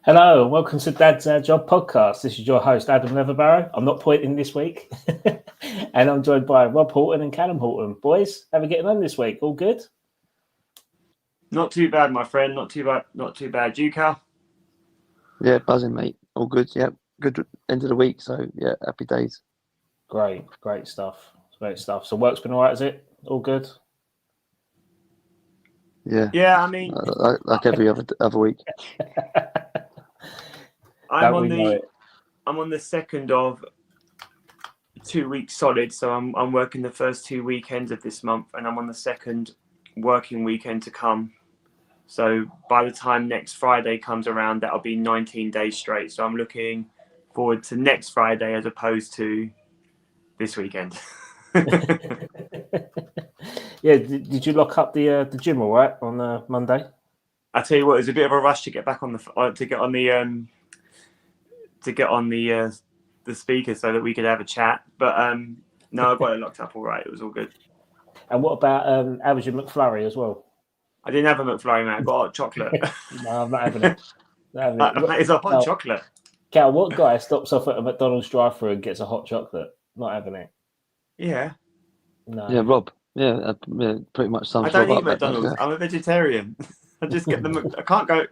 Hello, and welcome to Dad's Our Job podcast. This is your host, Adam Leatherbarrow. I'm not pointing this week. And I'm joined by Rob Horton and Callum Horton. Boys, how are we getting on this week? All good? Not too bad, my friend. Not too bad. Not too bad. You, Cal? Yeah, buzzing, mate. All good. Yeah, good end of the week. So yeah, happy days. Great stuff. Great stuff. So work's been all right, is it? All good? Yeah, Yeah, I mean, like every other week. I'm Don't on we know the it? I'm on the second of 2 weeks solid. So I'm working the first 2 weekends of this month, and I'm on the second working weekend to come. So by the time next Friday comes around, that'll be 19 days straight. So I'm looking forward to next Friday as opposed to this weekend. Yeah, did you lock up the gym all right on Monday? I tell you what, it was a bit of a rush to get back on the speaker so that we could have a chat. But no, I got it locked up all right. It was all good. And what about how was your McFlurry as well? I didn't have a McFlurry, mate. I got hot chocolate. No, I'm not having it. Not having it. It's a hot chocolate. Cal, what guy stops off at a McDonald's drive-thru and gets a hot chocolate? Not having it. Yeah. No. Yeah, Rob. Yeah, pretty much sums I don't Rob eat up, that, McDonald's. doesn't it? I'm a vegetarian. I just get them. I can't go.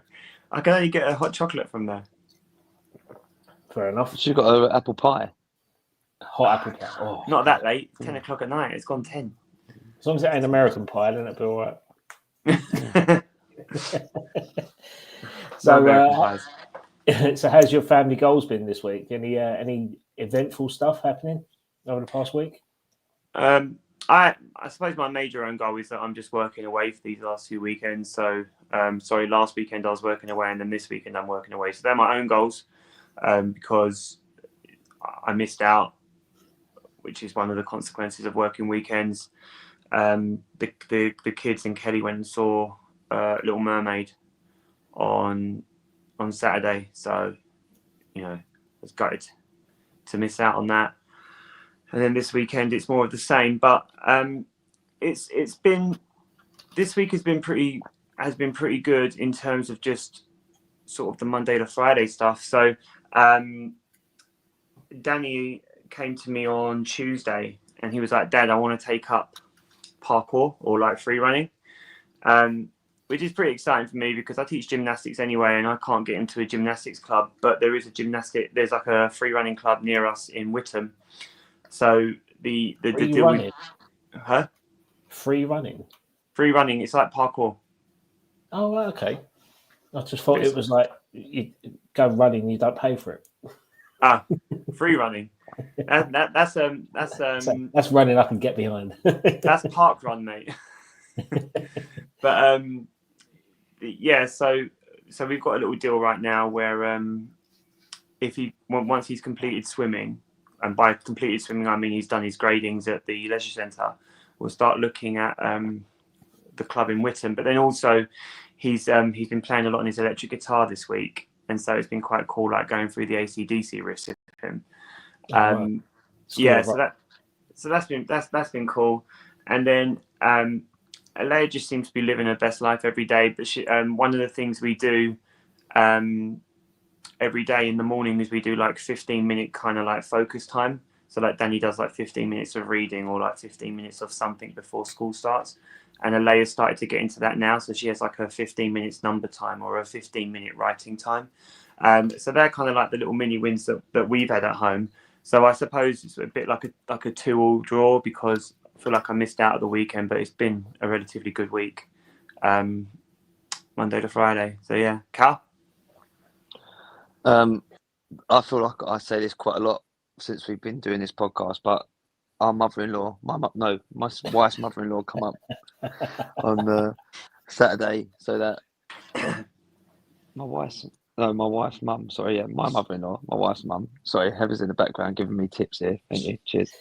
I can only get a hot chocolate from there. Fair enough. She's got an apple pie. Hot apple pie. Oh. Not that late. 10 o'clock at night. It's gone 10. As long as it ain't American pie, then it'll be all right. So how's your family goals been this week? Any eventful stuff happening over the past week? I suppose my major own goal is that I'm just working away for these last 2 weekends. So, last weekend I was working away, and then this weekend I'm working away. So they're my own goals, because I missed out, which is one of the consequences of working weekends. The kids and Kelly went and saw Little Mermaid on Saturday, so I was gutted to miss out on that. And then this weekend it's more of the same, but it's been, this week has been pretty good in terms of just sort of the Monday to Friday stuff. So Danny came to me on Tuesday and he was like, "Dad, I want to take up parkour or like free running," which is pretty exciting for me because I teach gymnastics anyway, and I can't get into a gymnastics club, but there's like a free running club near us in Whittam. So the deal running? Huh? Free running? Free running, it's like parkour. Oh, okay. I just thought it was like you go running, you don't pay for it. Free running. That's running I can get behind. That's park run, mate. But yeah, so we've got a little deal right now where once he's completed swimming, and by completed swimming I mean he's done his gradings at the leisure centre, we'll start looking at the club in Whittam. But then also he's been playing a lot on his electric guitar this week, and so it's been quite cool, like going through the AC/DC riffs with him. Right. Yeah, so that's been cool. And then Alea just seems to be living her best life every day. But one of the things we do every day in the morning is we do like 15-minute kind of like focus time. So like Danny does like 15 minutes of reading or like 15 minutes of something before school starts. And Alea started to get into that now. So she has like a 15 minutes number time or a 15-minute writing time. So they're kind of like the little mini wins that we've had at home. So I suppose it's a bit like a 2-2 draw because I feel like I missed out at the weekend, but it's been a relatively good week, Monday to Friday. So yeah, Cal? I feel like I say this quite a lot since we've been doing this podcast, but our mother-in-law, my wife's mother-in-law, come up on Saturday, so that my wife's mum. Sorry, yeah, my mother-in-law, my wife's mum. Sorry, Heather's in the background giving me tips here. Thank you. Cheers.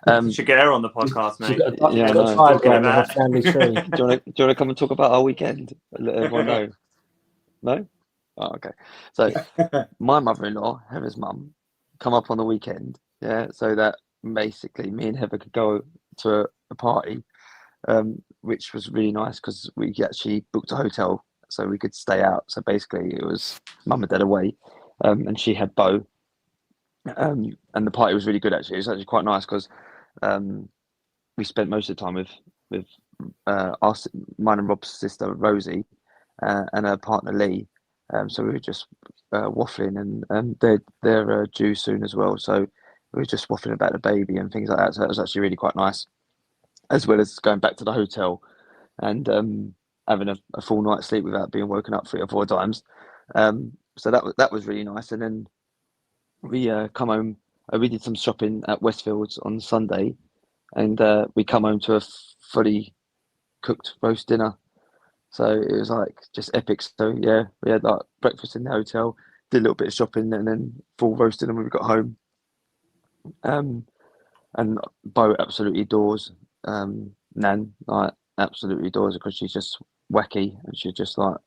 You should get her on the podcast, mate. Yeah, no. Family tree. Do you want to come and talk about our weekend? Let everyone know. No? Oh, okay. So my mother-in-law, Heather's mum, come up on the weekend, yeah, so that basically me and Heather could go to a party, which was really nice because we actually booked a hotel so we could stay out. So basically, it was mum and dad away, and she had Bo, and the party was really good. Actually, it was actually quite nice because we spent most of the time with mine and Rob's sister Rosie, and her partner Lee. So we were just waffling, and they're due soon as well. So we were just waffling about the baby and things like that. So that was actually really quite nice, as well as going back to the hotel and having a full night's sleep without being woken up 3 or 4 times. So that was really nice. And then we come home. We did some shopping at Westfields on Sunday, and we come home to a fully cooked roast dinner. So it was like just epic. So yeah, we had like breakfast in the hotel, did a little bit of shopping, and then full roast dinner when we got home. And Bo absolutely adores Nan, like absolutely adores her because she's just wacky and she just like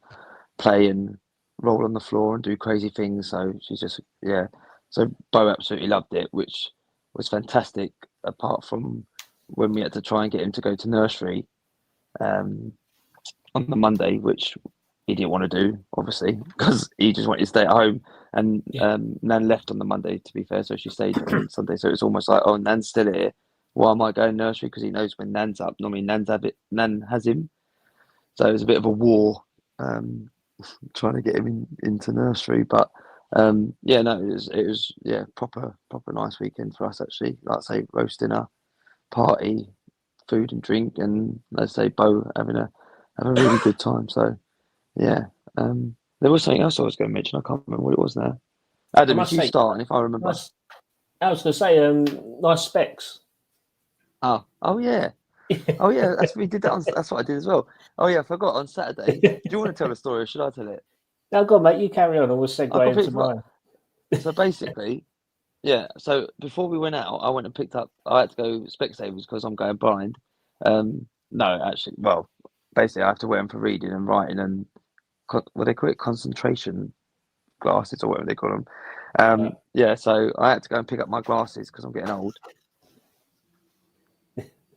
play and roll on the floor and do crazy things. So she's just So Bo absolutely loved it, which was fantastic. Apart from when we had to try and get him to go to nursery on the Monday, which he didn't want to do, obviously, because he just wanted to stay at home. And Nan left on the Monday, to be fair, so she stayed on Sunday. So it's almost like, oh, Nan's still here. Why am I going nursery? Because he knows when Nan's up. Normally, Nan has him. So it was a bit of a war trying to get him into nursery. But it was proper nice weekend for us actually. Like I say, roast dinner, party, food and drink, and let's say Bo having a really good time. So yeah, there was something else I was going to mention. I can't remember what it was now. Adam, if you start, and if I remember, I was going to say, nice specs. Oh yeah. We did that. That's what I did as well. Oh yeah, I forgot on Saturday. Do you want to tell the story, or should I tell it? No, go on, mate. You carry on, and we'll segue into mine. So basically, yeah. So before we went out, I went and picked up. I had to go Specsavers because I'm going blind. No, actually, well, basically, I have to wear them for reading and writing and what they call it, concentration glasses or whatever they call them. Yeah. So I had to go and pick up my glasses because I'm getting old.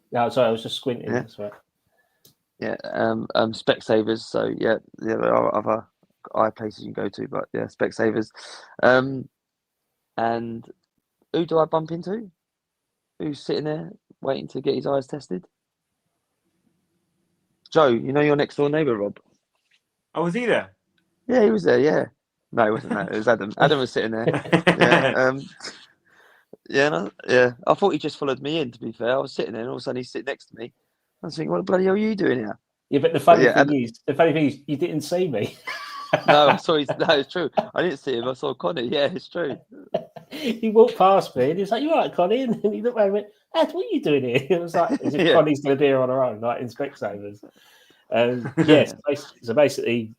No, sorry, I was just squinting. Yeah. That's right. Yeah. Specsavers. So yeah, there are other eye places you can go to, but yeah, Specsavers. And who do I bump into? Who's sitting there waiting to get his eyes tested? Joe, you know your next door neighbour, Rob. Oh, was he there? Yeah, he was there. Yeah. No, it wasn't that. It was Adam. Adam was sitting there. Yeah. I thought he just followed me in. To be fair, I was sitting there, and all of a sudden he's sitting next to me. I was thinking, "What the bloody hell are you doing here?" Yeah, but the funny thing is, you didn't see me. No, I saw. No, it's true. I didn't see him. I saw Connie. Yeah, it's true. He walked past me, and he was like, "You all right, Connie?" And he looked over and went, "Ed, what are you doing here?" It was like, as if Connie's going to be here on her own, like in Specsavers. Yes. So basically,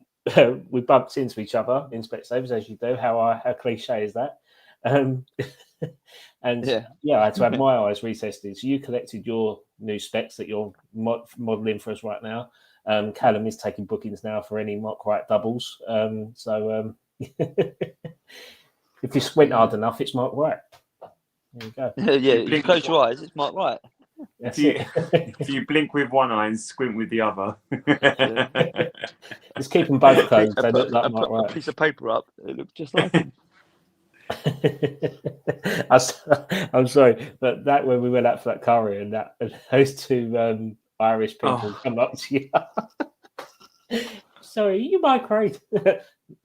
we bumped into each other in Specsavers, as you do. How cliche is that? And I had to have my eyes retested. So you collected your new specs that you're modelling for us right now. Callum is taking bookings now for any mock right doubles. If you squint hard enough, it's Mark White. There you go. You close your eyes, it's Mark White. If you blink with one eye and squint with the other. Just keep them both closed. They look like Mark White. A piece of paper up, it looked just like him. I'm sorry, but that when we went out for that curry and those two Irish people come up to you. Sorry, you migrate.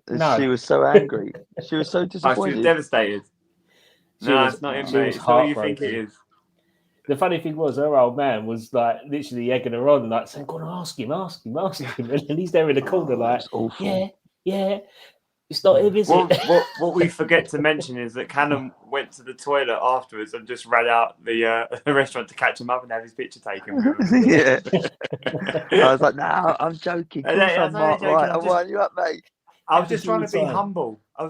No. She was so angry. She was so disappointed. She was devastated. It's not him, mate. It's what you think it is. The funny thing was, her old man was like literally egging her on, like saying, "Go on, ask him." And he's there in the corner, like, yeah. It's not him, is it? What we forget to mention is that Callum went to the toilet afterwards and just ran out the restaurant to catch him up and have his picture taken with him. Yeah. I was like, "No, I'm joking. I'm winding you up, mate." I was just trying to be humble. I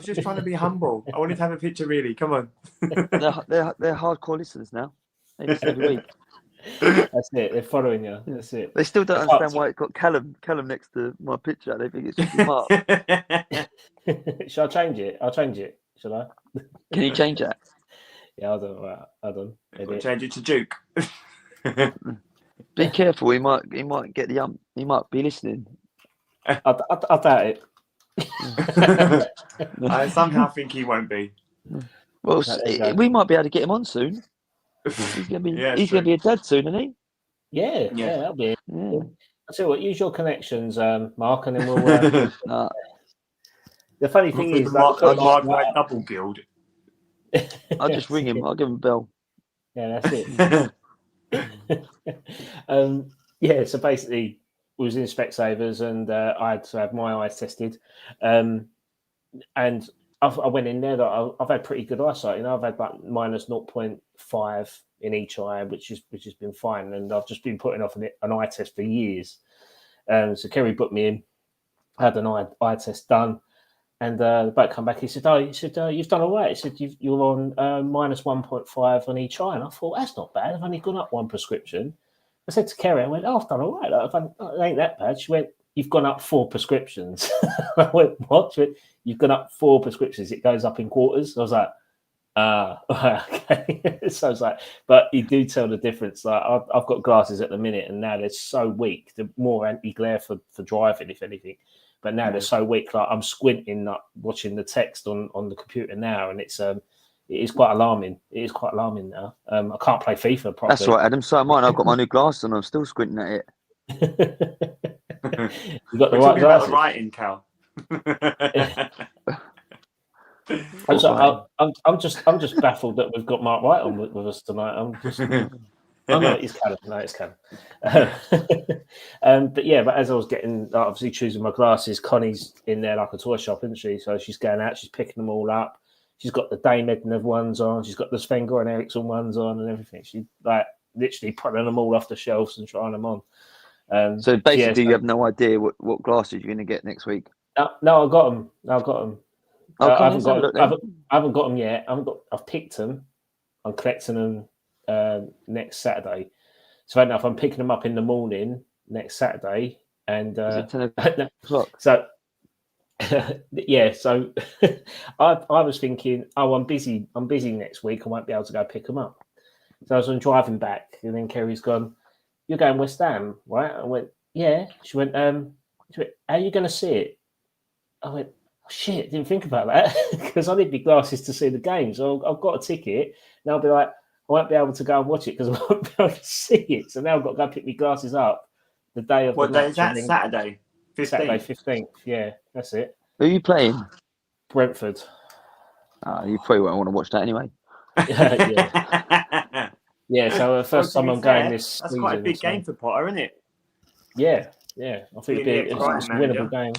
wanted to have a picture, really. Come on. They're hardcore listeners now. They listen every week. That's it. They're following you. That's it. They still don't understand why it got Callum next to my picture. They think it's just Mark. Shall I change it? I'll change it. Shall I? Can you change that? Yeah, hold on. We'll change it to Duke. Be careful. He might get he might be listening. I doubt it. I somehow think he won't be. Well, we might be able to get him on soon. He's gonna be gonna be a dad soon, isn't he? Yeah, that'll be it. Yeah. I'll tell you what, use your connections, Mark, and then we'll. The funny thing is, Mark White double guild. I'll just ring him. I'll give him a bell. Yeah, that's it. So basically, we was in Specsavers, and I had to have my eyes tested, and I went in there. That I've had pretty good eyesight. I've had like minus 0.5 in each eye, which has been fine, and I've just been putting off an eye test for years. So Kerry booked me in, had an eye test done. And the bloke come back. He said, you've done all right. He said, you're on minus 1.5 on each eye. And I thought, that's not bad. I've only gone up one prescription. I said to Kerry, I went, I've done all right. It ain't that bad. She went, you've gone up 4 prescriptions. I went, what? She went, you've gone up 4 prescriptions. It goes up in quarters. I was like, okay. So I was like, but you do tell the difference. Like I've got glasses at the minute, and now they're so weak. They're more anti-glare for driving, if anything. But now they're so weak. Like I'm squinting, like watching the text on the computer now, and it is quite alarming. It is quite alarming now. I can't play FIFA properly. That's right, Adam. So am I. I've got my new glasses, and I'm still squinting at it. You got the right glasses. Writing, Cal. I'm just baffled that we've got Mark White on with us tonight. Oh no, it's Callum. No, it's Callum. But as I was getting, obviously choosing my glasses, Connie's in there like a toy shop, isn't she? So she's going out, she's picking them all up. She's got the Dame Edna ones on, she's got the Sven Goran Eriksson ones on, and everything. She's like literally putting them all off the shelves and trying them on. So basically, you have no idea what glasses you're going to get next week. No, I got them. I haven't got them yet. I've picked them. I'm collecting them next Saturday. So I don't know if I'm picking them up in the morning next Saturday. And is it 10 o'clock? So so I was thinking, I'm busy next week. I won't be able to go pick them up. So I was driving back, and then Kerry's gone, you're going West Ham, right? I went, yeah. She went, how are you going to see it? I went, oh, shit, didn't think about that because I need my glasses to see the game. So I've got a ticket. Now I'll be like, I won't be able to go and watch it because I won't be able to see it. So now I've got to go pick my glasses up the day of what the day is that? Saturday? 15th? Saturday 15th. Yeah, that's it. Who are you playing? Brentford. You probably won't want to watch that anyway. Yeah, so the first time I'm going this that's season. Quite a big game for Potter, isn't it? Yeah. I think it's a winnable game.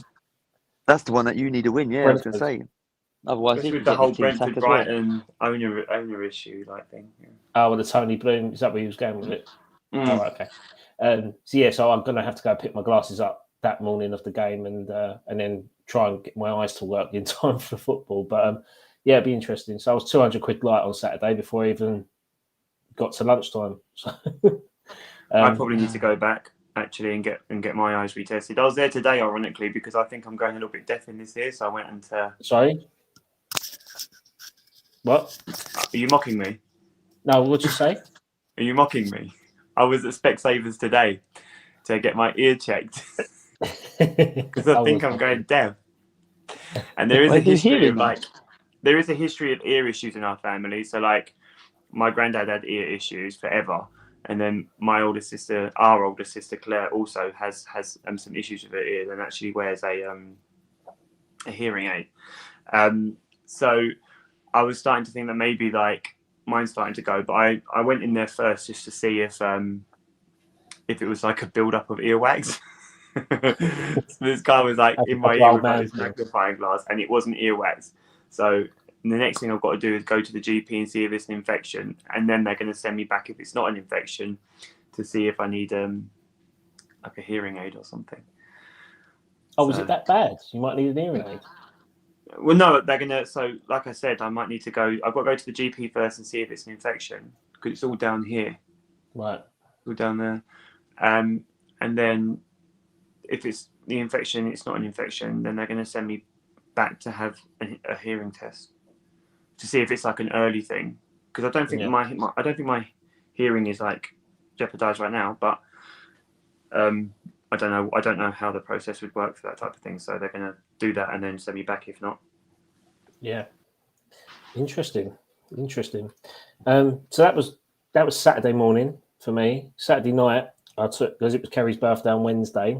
That's the one that you need to win, yeah, Brentford. I was going to say. Otherwise, with the whole Brentford Brighton owner issue like thing. Yeah. Oh, with the Tony Bloom, is that where he was going with it? Oh, okay. So I'm going to have to go pick my glasses up that morning of the game and then try and get my eyes to work in time for football. But it'd be interesting. So I was 200 quid light on Saturday before I even got to lunchtime. So I probably need to go back actually and get my eyes retested. I was there today, ironically, because I think I'm going a little bit deaf in this year, so I went and. Sorry. What? Are you mocking me? No, what'd you say? Are you mocking me? I was at Specsavers today to get my ear checked because I think I'm going deaf. And there is a history of ear issues in our family. So like, my granddad had ear issues forever, and then our older sister Claire also has some issues with her ears and actually wears a hearing aid. So I was starting to think that maybe like mine's starting to go, but I went in there first just to see if it was like a build up of earwax. So this guy was like in my ear with this magnifying glass, and it wasn't earwax. So the next thing I've got to do is go to the GP and see if it's an infection, and then they're going to send me back if it's not an infection to see if I need like a hearing aid or something. Oh, was it that bad? You might need an hearing aid. Well, no, they're going to. So, like I said, I might need to go. I've got to go to the GP first and see if it's an infection because it's all down here. Right. All down there. And then if it's the infection, it's not an infection, then they're going to send me back to have a hearing test to see if it's like an early thing. Because I don't think my hearing is like jeopardized right now, but I don't know how the process would work for that type of thing. So they're going to do that and then send me back if not. Yeah. Interesting. So that was Saturday morning for me. Saturday night, I took, because it was Kerry's birthday on Wednesday,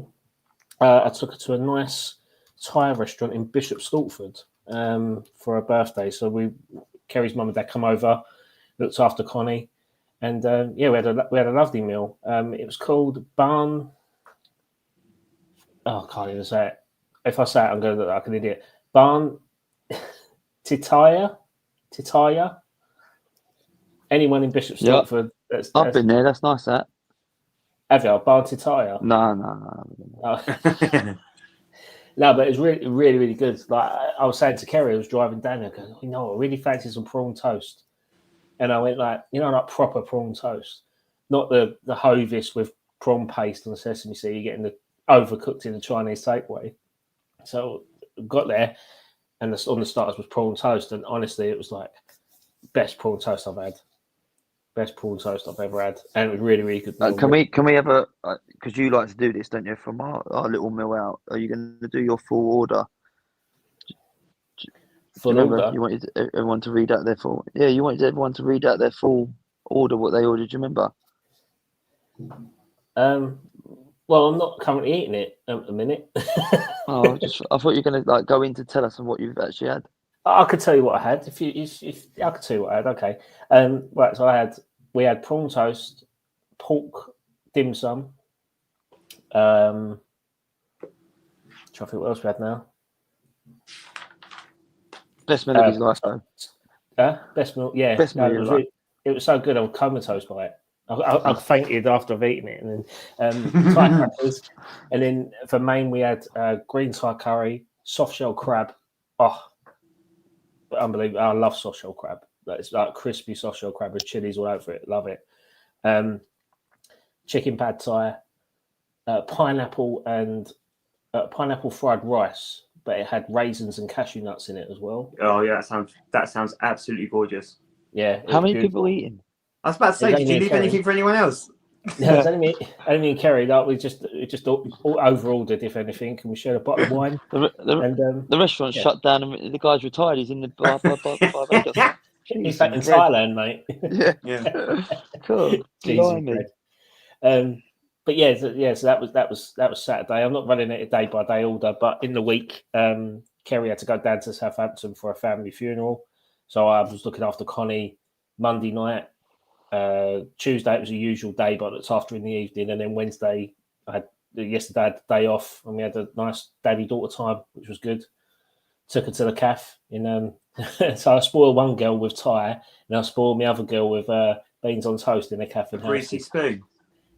I took her to a nice Thai restaurant in Bishop Stortford for her birthday. So Kerry's mum and dad come over, looked after Connie, and we had a lovely meal. It was called Barn. Oh, I can't even say it. If I say it, I'm going to look like an idiot. Barn Titaya. Anyone in Bishop Stortford? I've been there. That's nice. That. Have you? Barn Titaya? No. Oh. No, but it was really, really, really good. Like I was saying to Kerry, I was driving down there, going, I really fancy some prawn toast. And I went like proper prawn toast, not the Hovis with prawn paste and sesame seed. You're getting the overcooked in the Chinese takeaway. So got there, and on the starters was prawn toast, and honestly, it was like best prawn toast I've had. Best prawn toast I've ever had, and it was really, really good. Can we have a? Because you like to do this, don't you? From our little meal out, are you going to do your full order? Full order. You wanted everyone to read out their full. Yeah, you wanted everyone to read out their full order, what they ordered. Do you remember? Well, I'm not currently eating it at the minute. I thought you were going to go in to tell us on what you've actually had. I could tell you what I had. If I could tell you what I had, okay. Right. So we had prawn toast, pork dim sum. Trying to think what else we had now. Best meal of his life, though. Best meal, yeah. Best meal. It was so good. I was comatose by it. I fainted after I've eaten it, and then Thai crackers, and then for main we had green Thai curry, soft shell crab. Oh, unbelievable! I love soft shell crab. It's like crispy soft shell crab with chilies all over it. Love it. Chicken pad Thai, pineapple and pineapple fried rice, but it had raisins and cashew nuts in it as well. Oh yeah, that sounds absolutely gorgeous. Yeah. How many people eating? I was about to say, did you leave anything for anyone else? No, it's only me and Kerry. Like we just all over-ordered, if anything, and we shared a bottle of wine. The restaurant shut down, and the guy's retired. He's in the bar. He's back in Thailand, mate. Yeah. Cool. But yeah, so that was Saturday. I'm not running it a day by day order, but in the week, Kerry had to go down to Southampton for a family funeral, so I was looking after Connie Monday night. Tuesday it was a usual day, but it's after in the evening, and then Wednesday yesterday I had the day off, and we had a nice daddy-daughter time, which was good. Took her to the cafe so I spoiled one girl with Thai, and I spoiled my other girl with beans on toast in a cafe. Greasy spoon.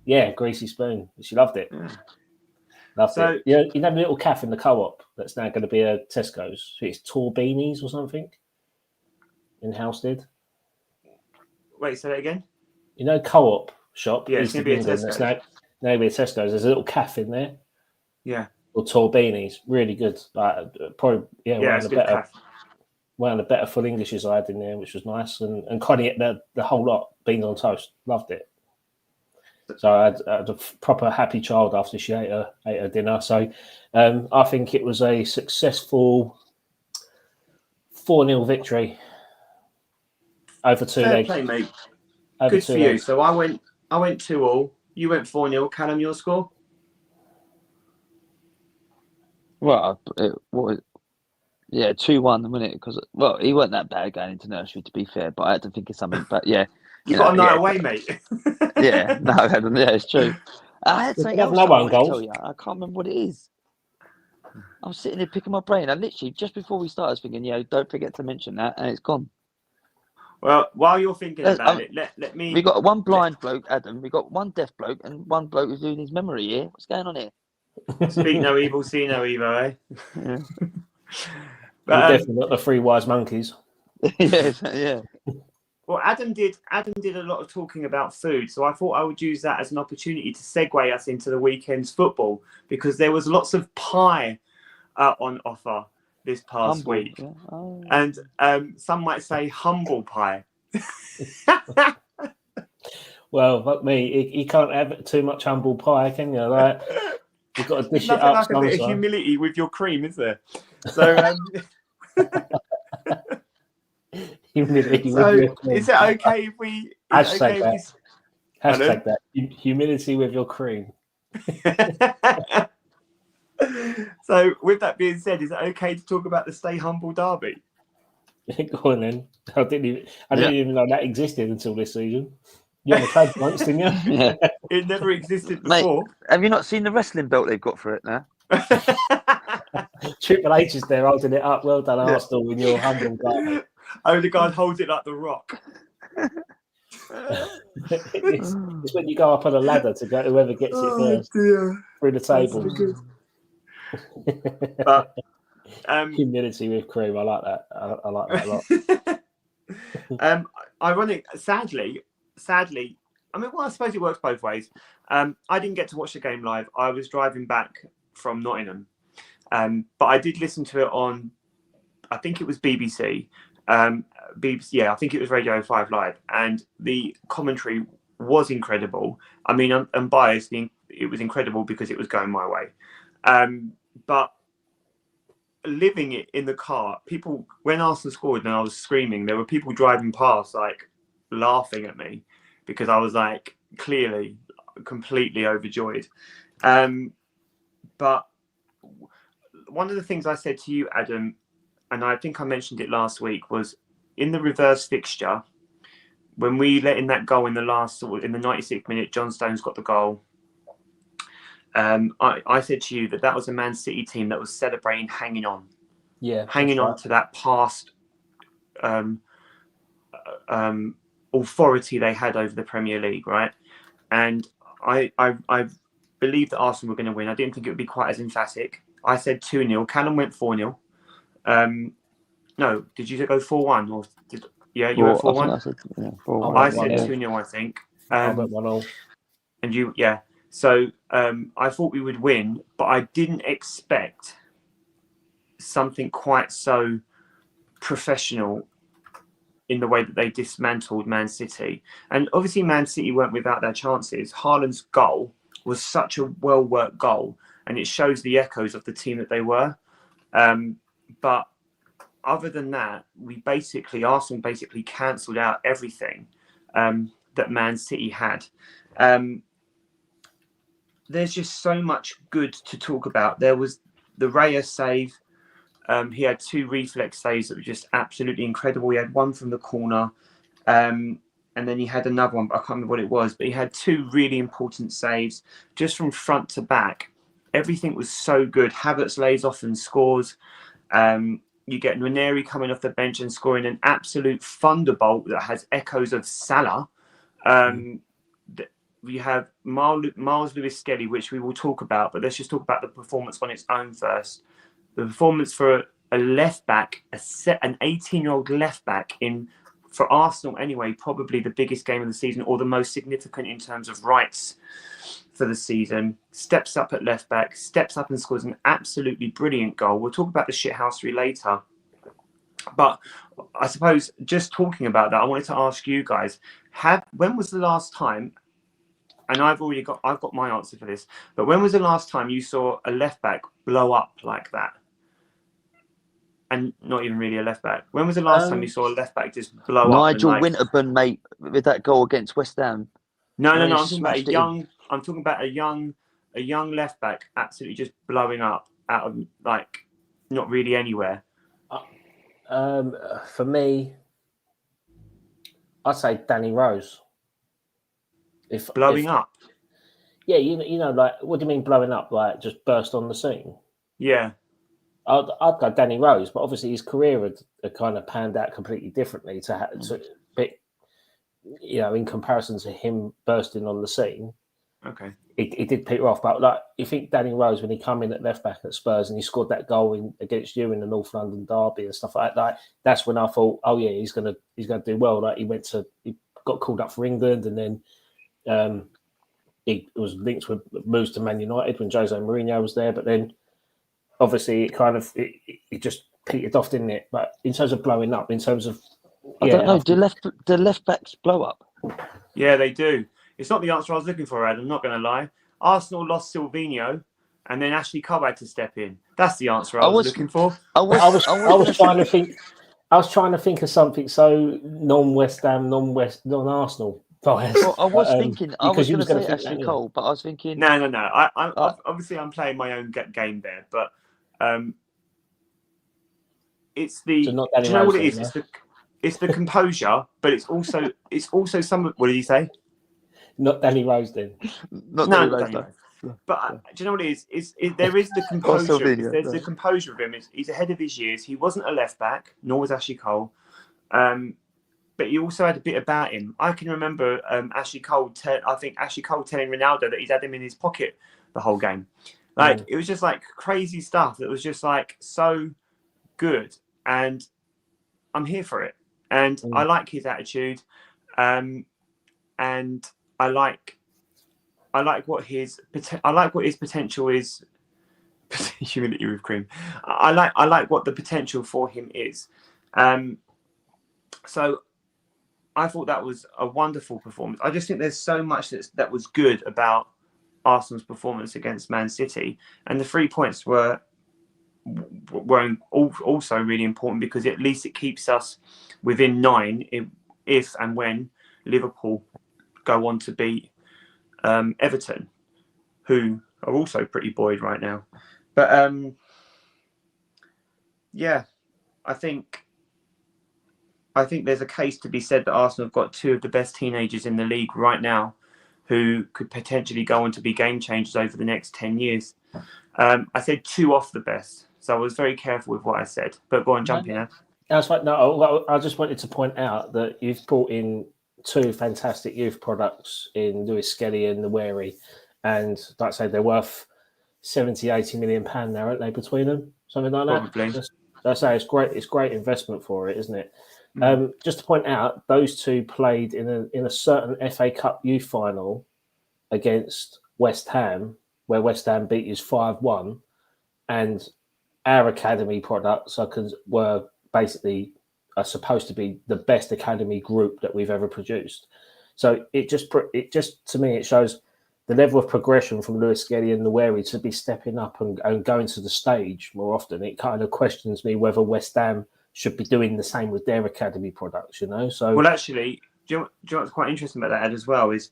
Yeah, greasy spoon. She loved it. Yeah. Loved it. Yeah, you know the little cafe in the co-op that's now going to be a Tesco's. It's Torbeanies or something in Housestead. Wait, say that again. You know, co-op shop. Yeah, it's going to be a Tesco's. That's now be a Tesco's. There's a little cafe in there. Yeah. Or Torbeanies, really good. Probably, one of the better full Englishes I had in there, which was nice. And Connie ate the whole lot, beans on toast, loved it. So I had a proper happy child after she ate her dinner. So I think it was a successful 4-0 victory over 2 legs. Fair play, mate. Good for you. So I went 2-2. You went 4-0. Callum, your score? Well, 2-1, wasn't it? Because he wasn't that bad going into nursery, to be fair. But I had to think of something. But yeah, you got a night away, mate. It's true. I had something else to tell you. I can't remember what it is. I was sitting there picking my brain. I literally just before we started, I was thinking, don't forget to mention that, and it's gone. Well, while you're thinking about it, let me. We got one blind bloke, Adam. We got one deaf bloke, and one bloke who's doing his memory here. What's going on here? Speak no evil, see no evil, eh? Yeah. But definitely not the 3 wise monkeys. Yeah. Well, Adam did a lot of talking about food, so I thought I would use that as an opportunity to segue us into the weekend's football, because there was lots of pie on offer this past week, and some might say humble pie. Well, fuck me, you can't have too much humble pie, can you? Like, You've got to There's dish it nothing up like a bit of sometime. humility with your cream, is there? So, Humility so with your cream. is it okay if we? Hashtag that. Pardon? Hashtag that. Humility with your cream. So, with that being said, is it okay to talk about the Stay Humble Derby? Go on then. I didn't even know that existed until this season. You had a club once, didn't you? Yeah. It never existed Mate, before. have you not seen the wrestling belt they've got for it now? Triple H is there holding it up. Well done, Yeah. Arsenal, in your humble derby. Oh, the guy holds it like the Rock. It's when you go up on a ladder to go whoever gets it first dear. through the table. But humility with cream, I like that. I like that a lot. Ironic, sadly, I mean, well, I suppose it works both ways. I didn't get to watch the game live. I was driving back from Nottingham, but I did listen to it on, I think it was BBC. BBC, yeah, I think it was Radio 5 Live, and the commentary was incredible. I mean, I'm biased. It was incredible because it was going my way. But living it in the car, people, when Arsenal scored and I was screaming, there were people driving past, like, laughing at me because I was, like, clearly completely overjoyed. But one of the things I said to you, Adam, and I think I mentioned it last week, was in the reverse fixture, when we let in that goal in the last, in the 96th minute, John Stones got the goal. I said to you that was a Man City team that was celebrating, hanging on. Yeah, hanging on to that past authority they had over the Premier League, right? And I believed that Arsenal were going to win. I didn't think it would be quite as emphatic. I said 2-0. Callum went 4-0. No, did you go 4-1 or did? Yeah, you went 4-1. I said 4-1. I said 2-0. I think. I went 1-0. And you, yeah. So I thought we would win, but I didn't expect something quite so professional in the way that they dismantled Man City. And obviously Man City weren't without their chances. Haaland's goal was such a well-worked goal, and it shows the echoes of the team that they were. But other than that, Arsenal basically cancelled out everything that Man City had. There's just so much good to talk about. There was the Raya save. He had 2 reflex saves that were just absolutely incredible. He had one from the corner, and then he had another one, but I can't remember what it was. But he had 2 really important saves just from front to back. Everything was so good. Havertz lays off and scores. You get Ranieri coming off the bench and scoring an absolute thunderbolt that has echoes of Salah. We have Miles Lewis-Skelly, which we will talk about, but let's just talk about the performance on its own first. The performance for a left back, an 18-year-old left back for Arsenal anyway, probably the biggest game of the season or the most significant in terms of rights for the season, steps up at left back, steps up and scores an absolutely brilliant goal. We'll talk about the shithousery later. But I suppose just talking about that, I wanted to ask you guys, when was the last time, and I've got my answer for this, but when was the last time you saw a left back blow up like that? And not even really a left back. When was the last time you saw a left back just blow up? Nigel Winterburn, mate, with that goal against West Ham. No. I'm talking about a young left back absolutely just blowing up out of not really anywhere. For me, I'd say Danny Rose. Blowing up? Yeah, you know, like, what do you mean blowing up? Like, just burst on the scene? Yeah. I'd go Danny Rose, but obviously his career had kind of panned out completely differently in comparison to him bursting on the scene. Okay. It did peter off, but like, you think Danny Rose, when he came in at left back at Spurs and he scored that goal against you in the North London derby and stuff like that, that's when I thought, oh yeah, he's gonna do well. Like, he got called up for England, and then he was linked with moves to Man United when Jose Mourinho was there, but then obviously it just petered off, didn't it? But in terms of blowing up, I don't know. Do left backs blow up? Yeah, they do. It's not the answer I was looking for, Ed. I'm not going to lie. Arsenal lost Silvinho, and then Ashley Cole had to step in. That's the answer I was looking for. I was trying to think. I was trying to think of something so non-West Ham, non-Arsenal biased. Well, I was thinking. I was going to say think Ashley Cole, but I was thinking. No. I'm obviously I'm playing my own game there, but it's the. So Do you know what it is? It's the composure, but it's also some. What did he say? Not Danny Rose then. Not Danny Rose. But do you know what it is? There is the composure. There's the composure of him. He's ahead of his years. He wasn't a left back, nor was Ashley Cole. But he also had a bit about him. I can remember Ashley Cole. I think Ashley Cole telling Ronaldo that he'd had him in his pocket the whole game. Like it was just like crazy stuff. That was just like so good, and I'm here for it. And I like his attitude, and I like what his potential is. Humility with cream. I like what the potential for him is. So I thought that was a wonderful performance. I just think there's so much that was good about Arsenal's performance against Man City, and the 3 points were also really important because at least it keeps us within 9 if and when Liverpool go on to beat Everton, who are also pretty buoyed right now. But yeah, I think there's a case to be said that Arsenal have got 2 of the best teenagers in the league right now who could potentially go on to be game changers over the next 10 years. I said 2 off the best, so I was very careful with what I said. But go on, jump in now. That's right. No, I just wanted to point out that you've brought in 2 fantastic youth products in Lewis Skelly and the Wary. And like I say, they're worth 70, 80 million pounds now, aren't they, between them? Something like that. Probably. I say it's great. It's great investment for it, isn't it? Just to point out, those 2 played in a certain FA Cup youth final against West Ham, where West Ham beat us 5-1, and our academy products were basically supposed to be the best academy group that we've ever produced. So it just to me it shows the level of progression from Lewis Skelly and the Wary to be stepping up and going to the stage more often. It kind of questions me whether West Ham should be doing the same with their academy products, So well, actually, do you know what's quite interesting about that, Ed, as well is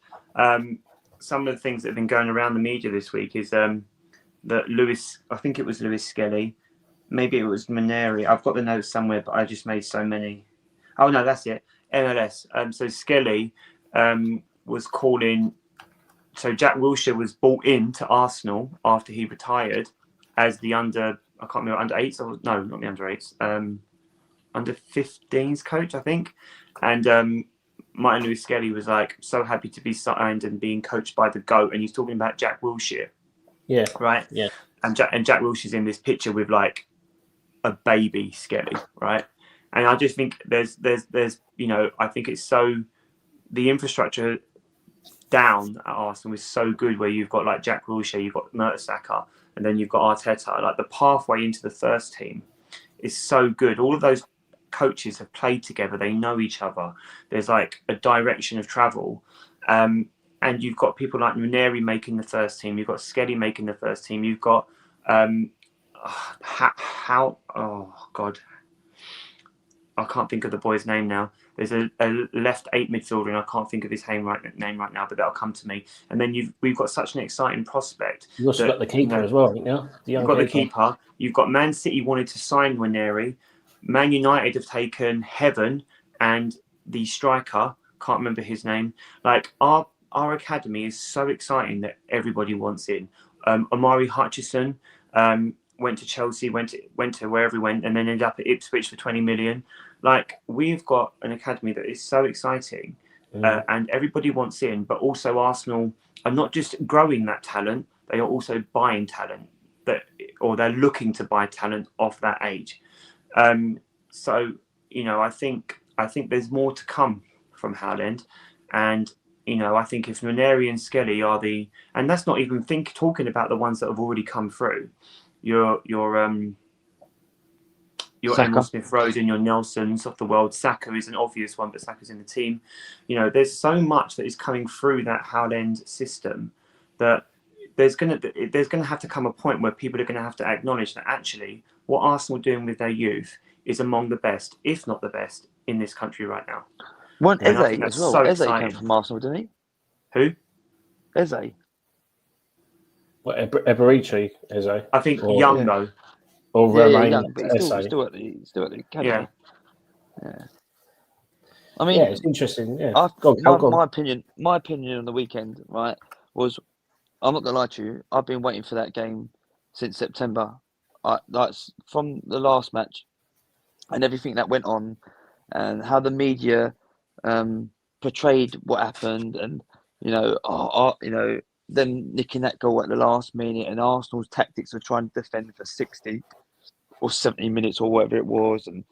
some of the things that have been going around the media this week is that Lewis, I think it was Lewis Skelly, maybe it was Maneri. I've got the notes somewhere, but I just made so many. Oh no, that's it. MLS. So Skelly was calling. So Jack Wilshere was brought in to Arsenal after he retired as the under 8s or no, not the under 8s. Under 15s coach, I think. And Martin Lewis Skelly was like so happy to be signed and being coached by the GOAT, and he's talking about Jack Wilshere. Yeah. Right. Yeah. And Jack Wilshere's in this picture with like a baby Skelly, right? And I just think there's I think it's so the infrastructure down at Arsenal is so good where you've got like Jack Wilshere, you've got Mertesacker, and then you've got Arteta. Like the pathway into the first team is so good. All of those coaches have played together, they know each other, there's like a direction of travel, and you've got people like Maneri making the first team, you've got Skelly making the first team, you've got I can't think of the boy's name now. There's a left 8 midfielder, and I can't think of his name right now, but that'll come to me. And then we've got such an exciting prospect. You've also got the keeper as well, yeah. You've got the keeper. You've got Man City wanted to sign Maneri. Man United have taken Heaven and the striker, can't remember his name. Like our academy is so exciting that everybody wants in. Omari Hutchison went to Chelsea, went to wherever he went, and then ended up at Ipswich for 20 million. Like we've got an academy that is so exciting, and everybody wants in. But also Arsenal are not just growing that talent; they are also buying talent or they're looking to buy talent of that age. So I think there's more to come from Howland, and I think if Maneri and Skelly are and that's not even talking about the ones that have already come through. Your Emil Smith-Rowe and your Nelsons of the world. Saka is an obvious one, but Saka's in the team. There's so much that is coming through that Howland system that there's gonna have to come a point where people are gonna have to acknowledge that actually what Arsenal are doing with their youth is among the best, if not the best, in this country right now. One And I Eze think that's as well. so Eze came exciting. from Arsenal, didn't he? Who? Eze. What, Eberici, is he? I think Or, young yeah. though. or Yeah, Romain young, but he's Esse. still at the academy. Yeah. I mean, Yeah, it's interesting. Yeah, my opinion on the weekend, right, was, I'm not gonna lie to you, I've been waiting for that game since September. That's from the last match and everything that went on, and how the media portrayed what happened, and them nicking that goal at the last minute, and Arsenal's tactics of trying to defend for 60 or 70 minutes or whatever it was, and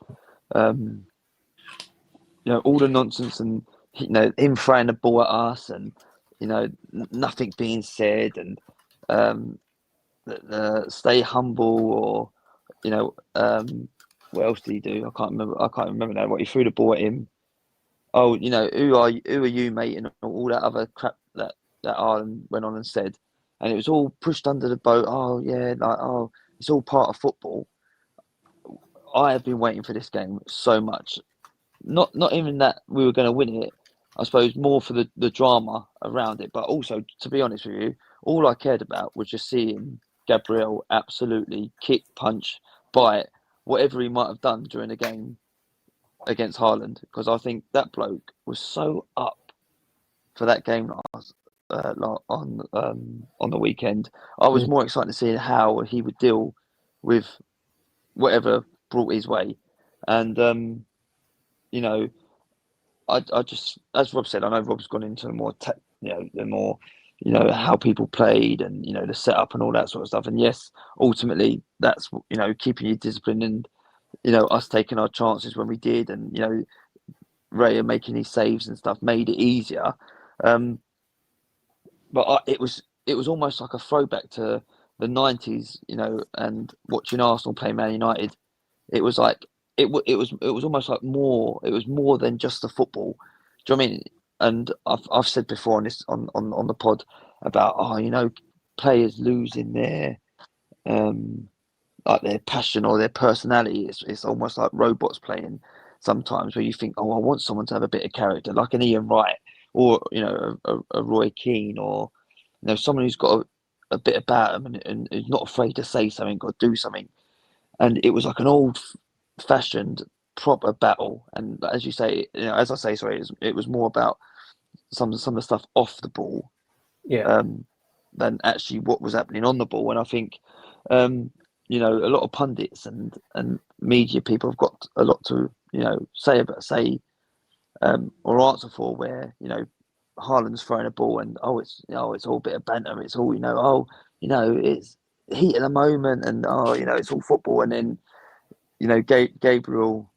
all the nonsense, and him throwing the ball at us, and nothing being said, and stay humble, or what else did he do? I can't remember now. What, he threw the ball at him. Oh, who are you, mate, and all that other crap that Ireland went on and said, and it was all pushed under the boat. Oh yeah, it's all part of football. I have been waiting for this game so much. Not even that we were going to win it. I suppose more for the drama around it, but also, to be honest with you, all I cared about was just seeing Gabriel absolutely kick, punch, bite, whatever he might have done during the game against Haaland, because I think that bloke was so up for that game on the weekend. I was more excited to see how he would deal with whatever brought his way, and I just, as Rob said, I know Rob's gone into the more how people played, and the setup and all that sort of stuff. And yes, ultimately that's keeping you disciplined, and us taking our chances when we did, and Raya making his saves and stuff made it easier. But it was almost like a throwback to the 90s, and watching Arsenal play Man United. It was like it was almost like more. It was more than just the football. Do you know what I mean? And I've said before on this on the pod about players losing their like their passion or their personality. It's almost like robots playing sometimes, where you think, oh, I want someone to have a bit of character, like an Ian Wright, or a Roy Keane, or someone who's got a bit about them, and is not afraid to say something or do something. And it was like an old-fashioned proper battle. And as you say, as I say, sorry, it was more about some of the stuff off the ball, than actually what was happening on the ball. And I think, a lot of pundits and media people have got a lot to say or answer for, where Haaland's throwing a ball, and it's all a bit of banter. It's all it's heat of the moment, and it's all football. And then Gabriel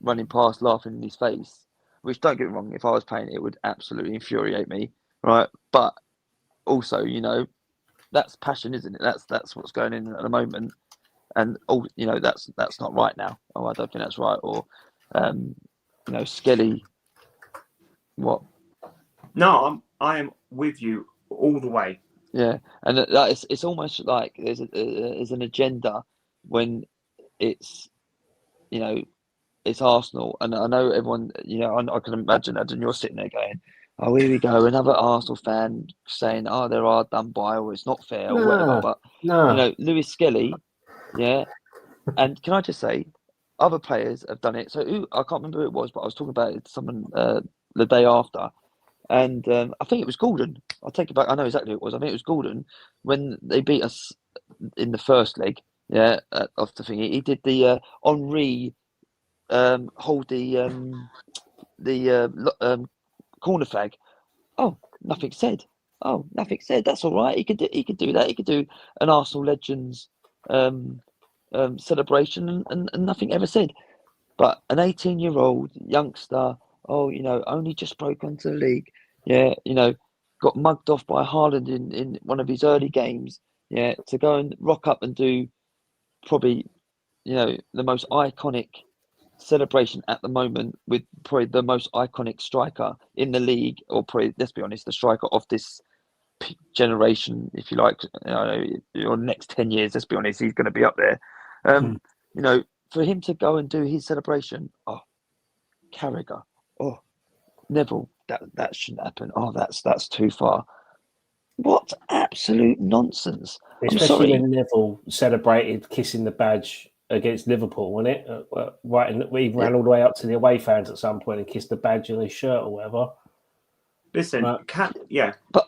running past, laughing in his face. Which, don't get me wrong, if I was playing it would absolutely infuriate me, right? But also, that's passion, isn't it? That's what's going in at the moment, and that's not right now. Oh, I don't think that's right. Or Skelly. What? No, I am with you all the way. Yeah, and it's almost like there's an agenda when it's it's Arsenal, and I know everyone. I can imagine that, and you're sitting there going, "Oh, here we go, another Arsenal fan saying, oh, they are done by, or it's not fair, or whatever." But Lewis Skelly, yeah. And can I just say, other players have done it. So I can't remember who it was, but I was talking about it to someone the day after. And I think it was Gordon. I'll take it back. I know exactly who it was. I think it was Gordon when they beat us in the first leg. Yeah, of the thing. He did the Henri hold the corner flag. Oh, nothing said. Oh, nothing said. That's all right. He could do that. He could do an Arsenal Legends celebration, and nothing ever said. But an 18-year-old youngster, only just broke onto the league. Yeah, got mugged off by Haaland in one of his early games. Yeah, to go and rock up and do probably, the most iconic celebration at the moment, with probably the most iconic striker in the league, or probably, let's be honest, the striker of this generation, if you like, your next 10 years, let's be honest, he's going to be up there. You know, for him to go and do his celebration, Carragher, Neville, that shouldn't happen. That's too far. What absolute nonsense! Especially when Neville celebrated kissing the badge against Liverpool, wasn't it? He ran all the way up to the away fans at some point and kissed the badge on his shirt or whatever. Listen, but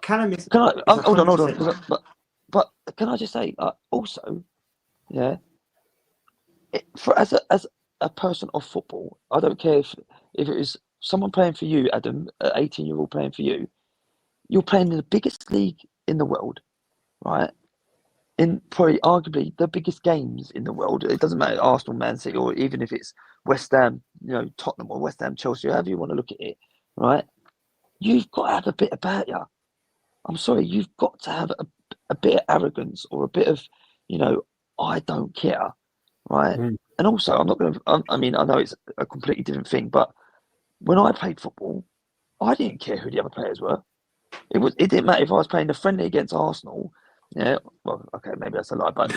Callum is. Hold on. But can I just say, also, as a person of football, I don't care if it was someone playing for you, Adam, an 18-year-old playing for you. You're playing in the biggest league in the world, right? In probably arguably the biggest games in the world. It doesn't matter, Arsenal, Man City, or even if it's West Ham, Tottenham or West Ham, Chelsea, however you want to look at it, right? You've got to have a bit about you. I'm sorry, you've got to have a bit of arrogance or a bit of, I don't care, right? And also, I'm not going to, I know it's a completely different thing, but when I played football, I didn't care who the other players were. It didn't matter if I was playing a friendly against Arsenal. Yeah, well, okay, maybe that's a lie, but I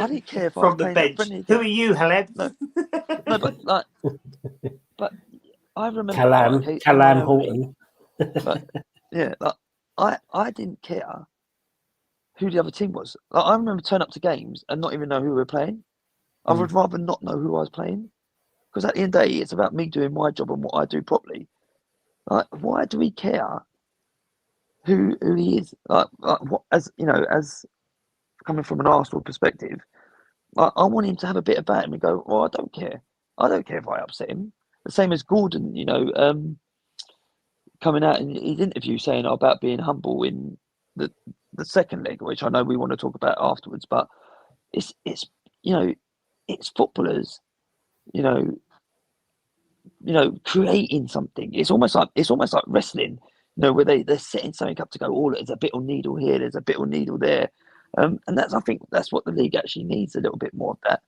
didn't care if I was playing a friendly. Who are you, Haleb? No, but I remember Callum Horton. But I didn't care who the other team was. I remember turning up to games and not even know who we were playing. I would rather not know who I was playing, because at the end of the day, it's about me doing my job and what I do properly. Like, why do we care who he is? What, as coming from an Arsenal perspective, I want him to have a bit about him and go, well, I don't care. I don't care if I upset him. The same as Gordon, coming out in his interview saying about being humble in the second leg, which I know we want to talk about afterwards. But it's footballers, creating something. It's almost like wrestling, where they're setting something up to go, oh, there's a bit of needle here, there's a bit of needle there. And I think that's what the league actually needs, a little bit more of that.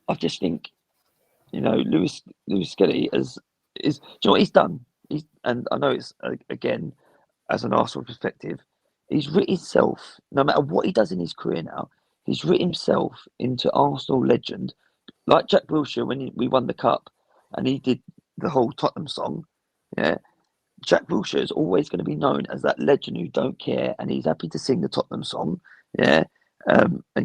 I just think, Lewis Skelly is, do you know what he's done? And I know it's, again, as an Arsenal perspective, he's written himself, no matter what he does in his career now, he's written himself into Arsenal legend. Like Jack Wilshere, when we won the cup and he did the whole Tottenham song, Jack Wilshere is always going to be known as that legend who don't care, and he's happy to sing the Tottenham song, and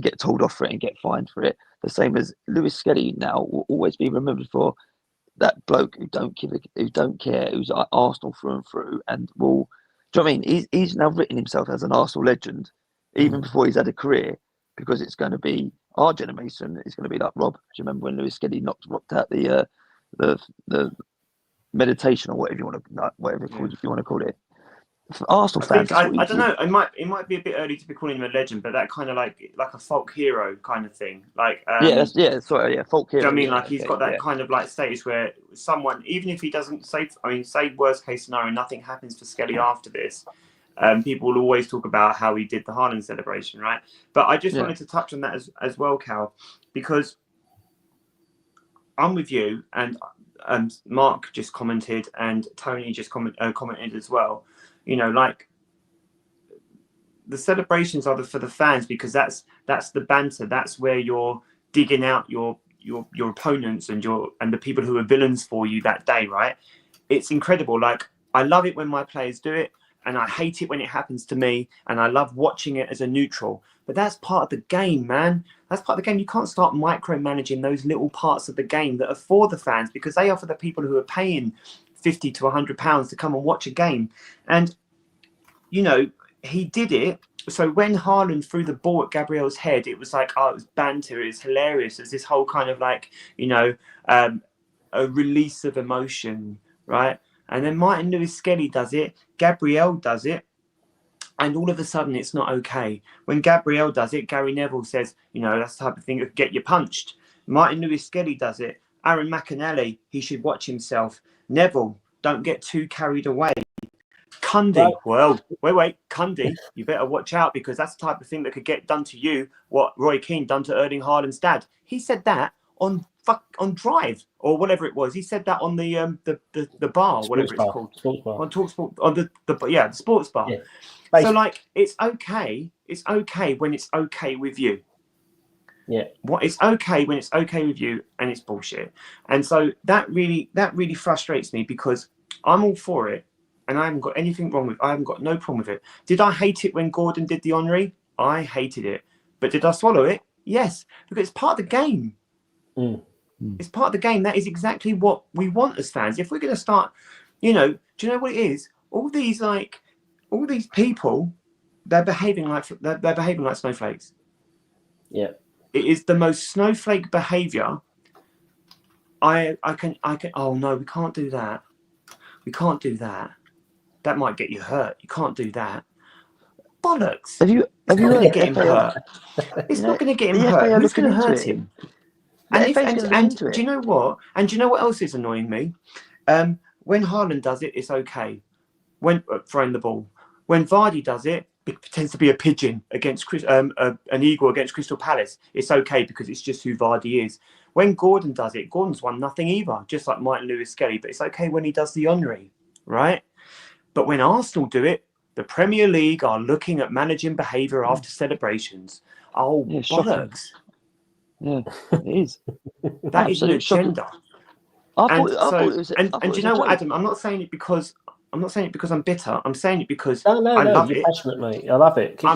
get told off for it and get fined for it. The same as Lewis Skelly now will always be remembered for that bloke who don't care, who's Arsenal through and through, and will. Do you know what I mean? He's now written himself as an Arsenal legend, even before he's had a career, because it's going to be our generation. It's going to be like Rob. Do you remember when Lewis Skelly knocked out the meditation or whatever you want to call it? For Arsenal fans, I don't know. It might be a bit early to be calling him a legend, but that kind of like a folk hero kind of thing. Like folk hero. I mean, he's got that kind of like status where someone, even if he doesn't say worst case scenario, nothing happens for Skelly after this. People will always talk about how he did the Haaland celebration, right? But I just wanted to touch on that as well, Cal, because I'm with you, and Mark just commented, and Tony just commented as well. The celebrations are for the fans, because that's the banter. That's where you're digging out your opponents and the people who are villains for you that day, right? It's incredible. Like, I love it when my players do it, and I hate it when it happens to me, and I love watching it as a neutral. But that's part of the game, man. That's part of the game. You can't start micromanaging those little parts of the game that are for the fans, because they are for the people who are paying £50 to £100 to come and watch a game. And, he did it. So when Haaland threw the ball at Gabriel's head, it was like, it was banter, it was hilarious. It's this whole kind of like, a release of emotion, right? And then Martin Lewis Skelly does it, Gabriel does it, and all of a sudden it's not okay. When Gabriel does it, Gary Neville says, that's the type of thing that get you punched. Martin Lewis Skelly does it. Aaron McInally, he should watch himself. Neville, don't get too carried away. Cundy, Cundy, you better watch out, because that's the type of thing that could get done to you, what Roy Keane done to Erling Haaland's dad. He said that on Drive or whatever it was. He said that on the bar, Sports whatever bar. it's called, Sports bar. on TalkSport, on the sports bar. Yeah. So like, it's okay. It's okay when it's okay with you. Yeah. What it's okay when it's okay with you, and it's bullshit. And so that really frustrates me, because I'm all for it, and I haven't got anything wrong with. I haven't got no problem with it. Did I hate it when Gordon did the Henri? I hated it, but did I swallow it? Yes, because it's part of the game. It's part of the game. That is exactly what we want as fans. If we're going to start, do you know what it is? All these people, they're behaving like snowflakes. Yeah. It is the most snowflake behaviour. I can. Oh no, we can't do that. We can't do that. That might get you hurt. You can't do that. Bollocks. Have you It's not going to heard get him hurt. It's not going to get him hurt. Who's going to hurt him? And do you know what? And do you know what else is annoying me? When Haaland does it, it's okay. When throwing the ball, when Vardy does it, it pretends to be a pigeon against an eagle against Crystal Palace. It's okay because it's just who Vardy is. When Gordon does it, Gordon's won nothing either, just like Martin Lewis Skelly. But it's okay when he does the Henri, right? But when Arsenal do it, the Premier League are looking at managing behaviour after celebrations. Oh, yeah, bollocks! Yeah, it is. That is an agenda. And do you know what, Adam? I'm not saying it because I'm bitter. I'm saying it because I love it. You're passionate, mate. I love it. I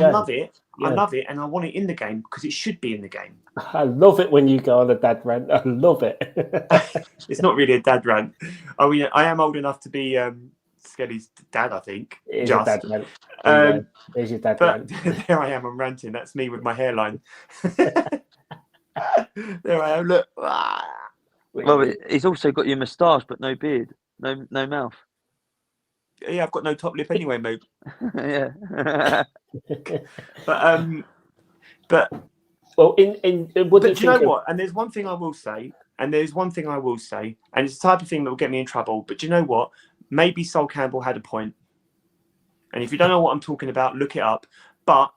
love it, and I want it in the game because it should be in the game. I love it when you go on a dad rant. I love it. It's not really a dad rant. I mean, I am old enough to be Skelly's dad, I think. It is a dad rant. There's your dad rant. There I am. I'm ranting. That's me with my hairline. There I am. Look. Well, he's also got your moustache, but no beard, no mouth. Yeah, I've got no top lip anyway, mate. Yeah. But well, but do you know what? And there's one thing I will say, and it's the type of thing that will get me in trouble. But do you know what? Maybe Sol Campbell had a point. And if you don't know what I'm talking about, look it up. But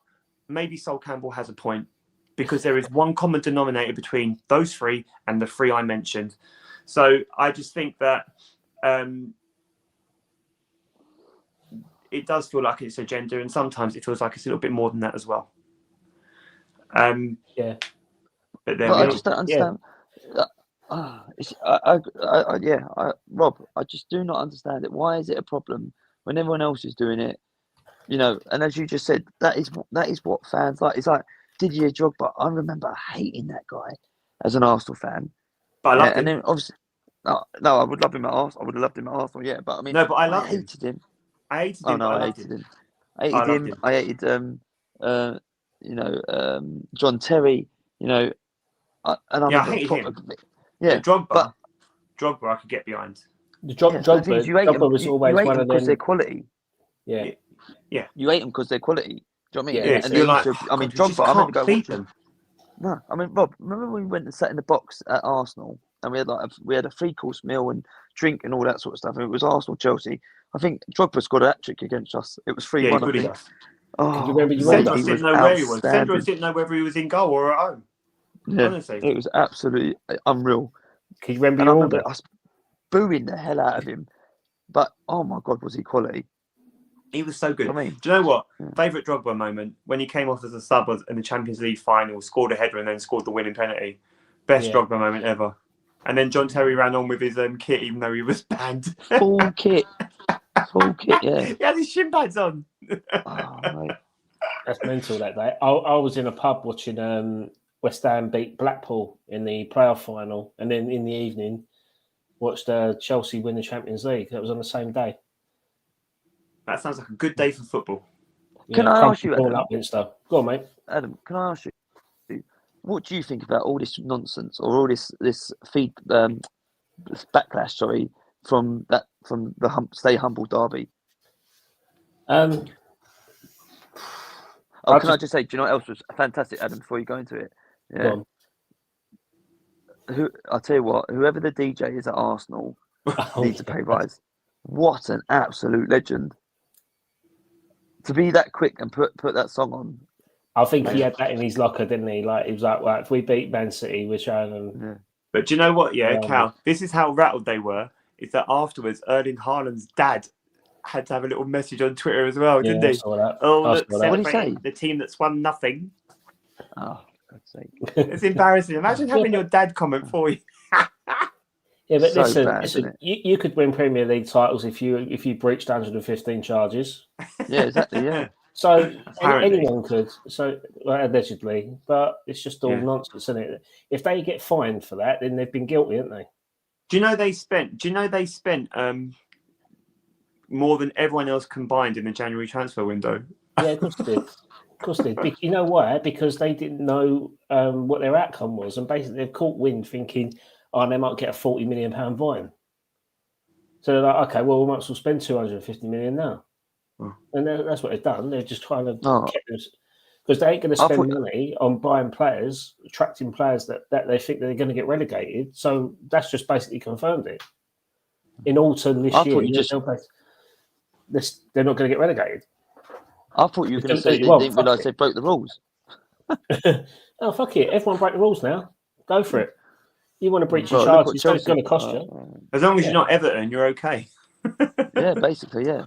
maybe Sol Campbell has a point, because there is one common denominator between those three and the three I mentioned. So I just think that it does feel like it's agenda, and sometimes it feels like it's a little bit more than that as well. Yeah. But I just don't understand. Rob, I just do not understand it. Why is it a problem when everyone else is doing it? And as you just said, that is what fans like. It's like Didier Drogba. I remember hating that guy as an Arsenal fan. But I loved him. And then obviously, no, I would love him at Arsenal. I would have loved him at Arsenal. Yeah, but I mean, no, but I hated him. I hated him. I hated him. I hated John Terry. I hated him. Yeah, Drogba I could get behind. Drogba was always one of them because they're quality. Yeah. You hate them because they're quality. Do you know what I mean? Yeah. And you're like, Drogba. I remember going them. No, I mean, Rob. Remember when we went and sat in the box at Arsenal, and we had a 3-course meal and drink and all that sort of stuff. And it was Arsenal Chelsea. I think Drogba scored a hat-trick against us. It was 3-1. I think. Oh, you remember Sendros didn't know where he was. Sendros didn't know whether he was in goal or at home. Yeah, honestly, it was absolutely unreal. Can you remember us booing the hell out of him? But oh my God, was he quality? He was so good. I mean, do you know what? Favourite Drogba moment when he came off as a sub in the Champions League final, scored a header and then scored the winning penalty. Best Drogba moment ever. And then John Terry ran on with his kit, even though he was banned. Full kit, yeah. He had his shin pads on. Oh, that's mental that day. I was in a pub watching West Ham beat Blackpool in the playoff final, and then in the evening watched Chelsea win the Champions League. That was on the same day. That sounds like a good day for football. Can I ask you, Adam? Go on, mate. Adam, can I ask you, what do you think about all this nonsense or all this backlash? From the Stay Humble derby. Oh, can I just say, do you know what else was fantastic, Adam? Before you go into it, yeah. I'll tell you what, whoever the DJ is at Arsenal needs to pay rise. What an absolute legend! To be that quick and put that song on. I think he had that in his locker, didn't he? Like he was like, well, if we beat Man City, we're showing them But do you know what? Yeah, Yeah, Cal, this is how rattled they were. Is that afterwards, Erling Haaland's dad had to have a little message on Twitter as well, didn't I he? saw that. Oh, I look, saw that. What did he celebrating say? the team that's won nothing. Oh, for God's sake. It's embarrassing. Imagine having your dad comment for you. Yeah, but So listen, bad, isn't it? you could win Premier League titles if you breached 115 charges. Yeah, exactly. Yeah. So Apparently. anyone could. So allegedly, but it's just all nonsense, isn't it? If they get fined for that, then they've been guilty, haven't they? Do you know they spent more than everyone else combined in the January transfer window? Yeah, of course they did. Of course they did. You know why? Because they didn't know what their outcome was, and basically they've caught wind thinking, "Oh, they might get a £40 million fine." So they're like, "Okay, well, we might as well spend 250 million now," and that's what they've done. They're just trying to keep them, because they ain't going to spend money on buying players, attracting players that they think they're going to get relegated. So that's just basically confirmed it. In autumn this year, they're not going to get relegated. I thought you were going to say they didn't realise they broke the rules. Oh, fuck it. Everyone break the rules now. Go for it. You want to breach your charges, so it's going to cost you. As long as you're not Everton, you're okay. Yeah, basically, yeah.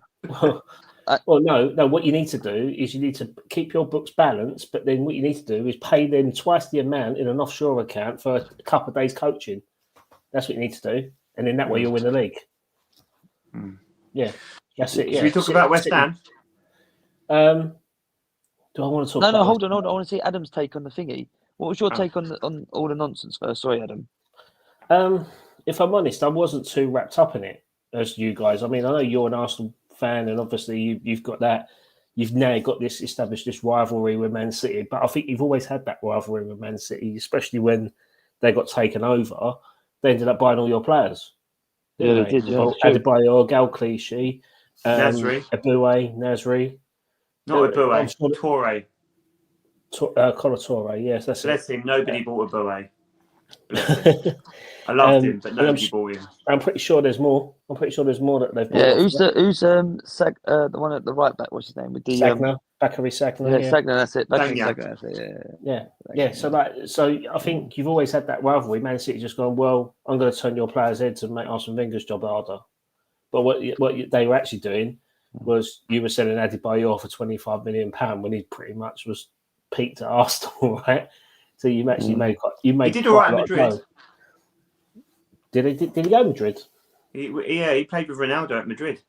Well, no. What you need to do is you need to keep your books balanced, but then what you need to do is pay them twice the amount in an offshore account for a couple of days coaching. That's what you need to do, and then that way you'll win the league. Yeah, that's it. Yeah. Should we talk about West Ham? Do I want to talk? No. Hold on. I want to see Adam's take on the thingy. What was your take on all the nonsense first? Sorry, Adam. If I'm honest, I wasn't too wrapped up in it as you guys. I mean, I know you're an Arsenal fan, and obviously you've got that. You've now got established this rivalry with Man City, but I think you've always had that rivalry with Man City, especially when they got taken over. They ended up buying all your players. Yeah, they did. Yeah, Adebayor, Gal Clichy, Nasri, Aboué, Nasri. Not Aboué, Toure. Conor Toure, yes, that's Bless him. Nobody bought Aboué. I loved him, but nobody bought him. I'm pretty sure there's more. That they've bought. Yeah, who's the one at the right back? What's his name? With the Bakary Sagna. Yeah, Sagna. That's it. Bakary Sagna. That's it. Yeah. So I think you've always had that rivalry. Man City just gone, well, I'm going to turn your players' heads and make Arsene Wenger's job harder. But what they were actually doing was you were selling Adebayor for £25 million when he pretty much was peaked at Arsenal, right? So you actually made. He did all right at Madrid. Did he go to Madrid? He played with Ronaldo at Madrid.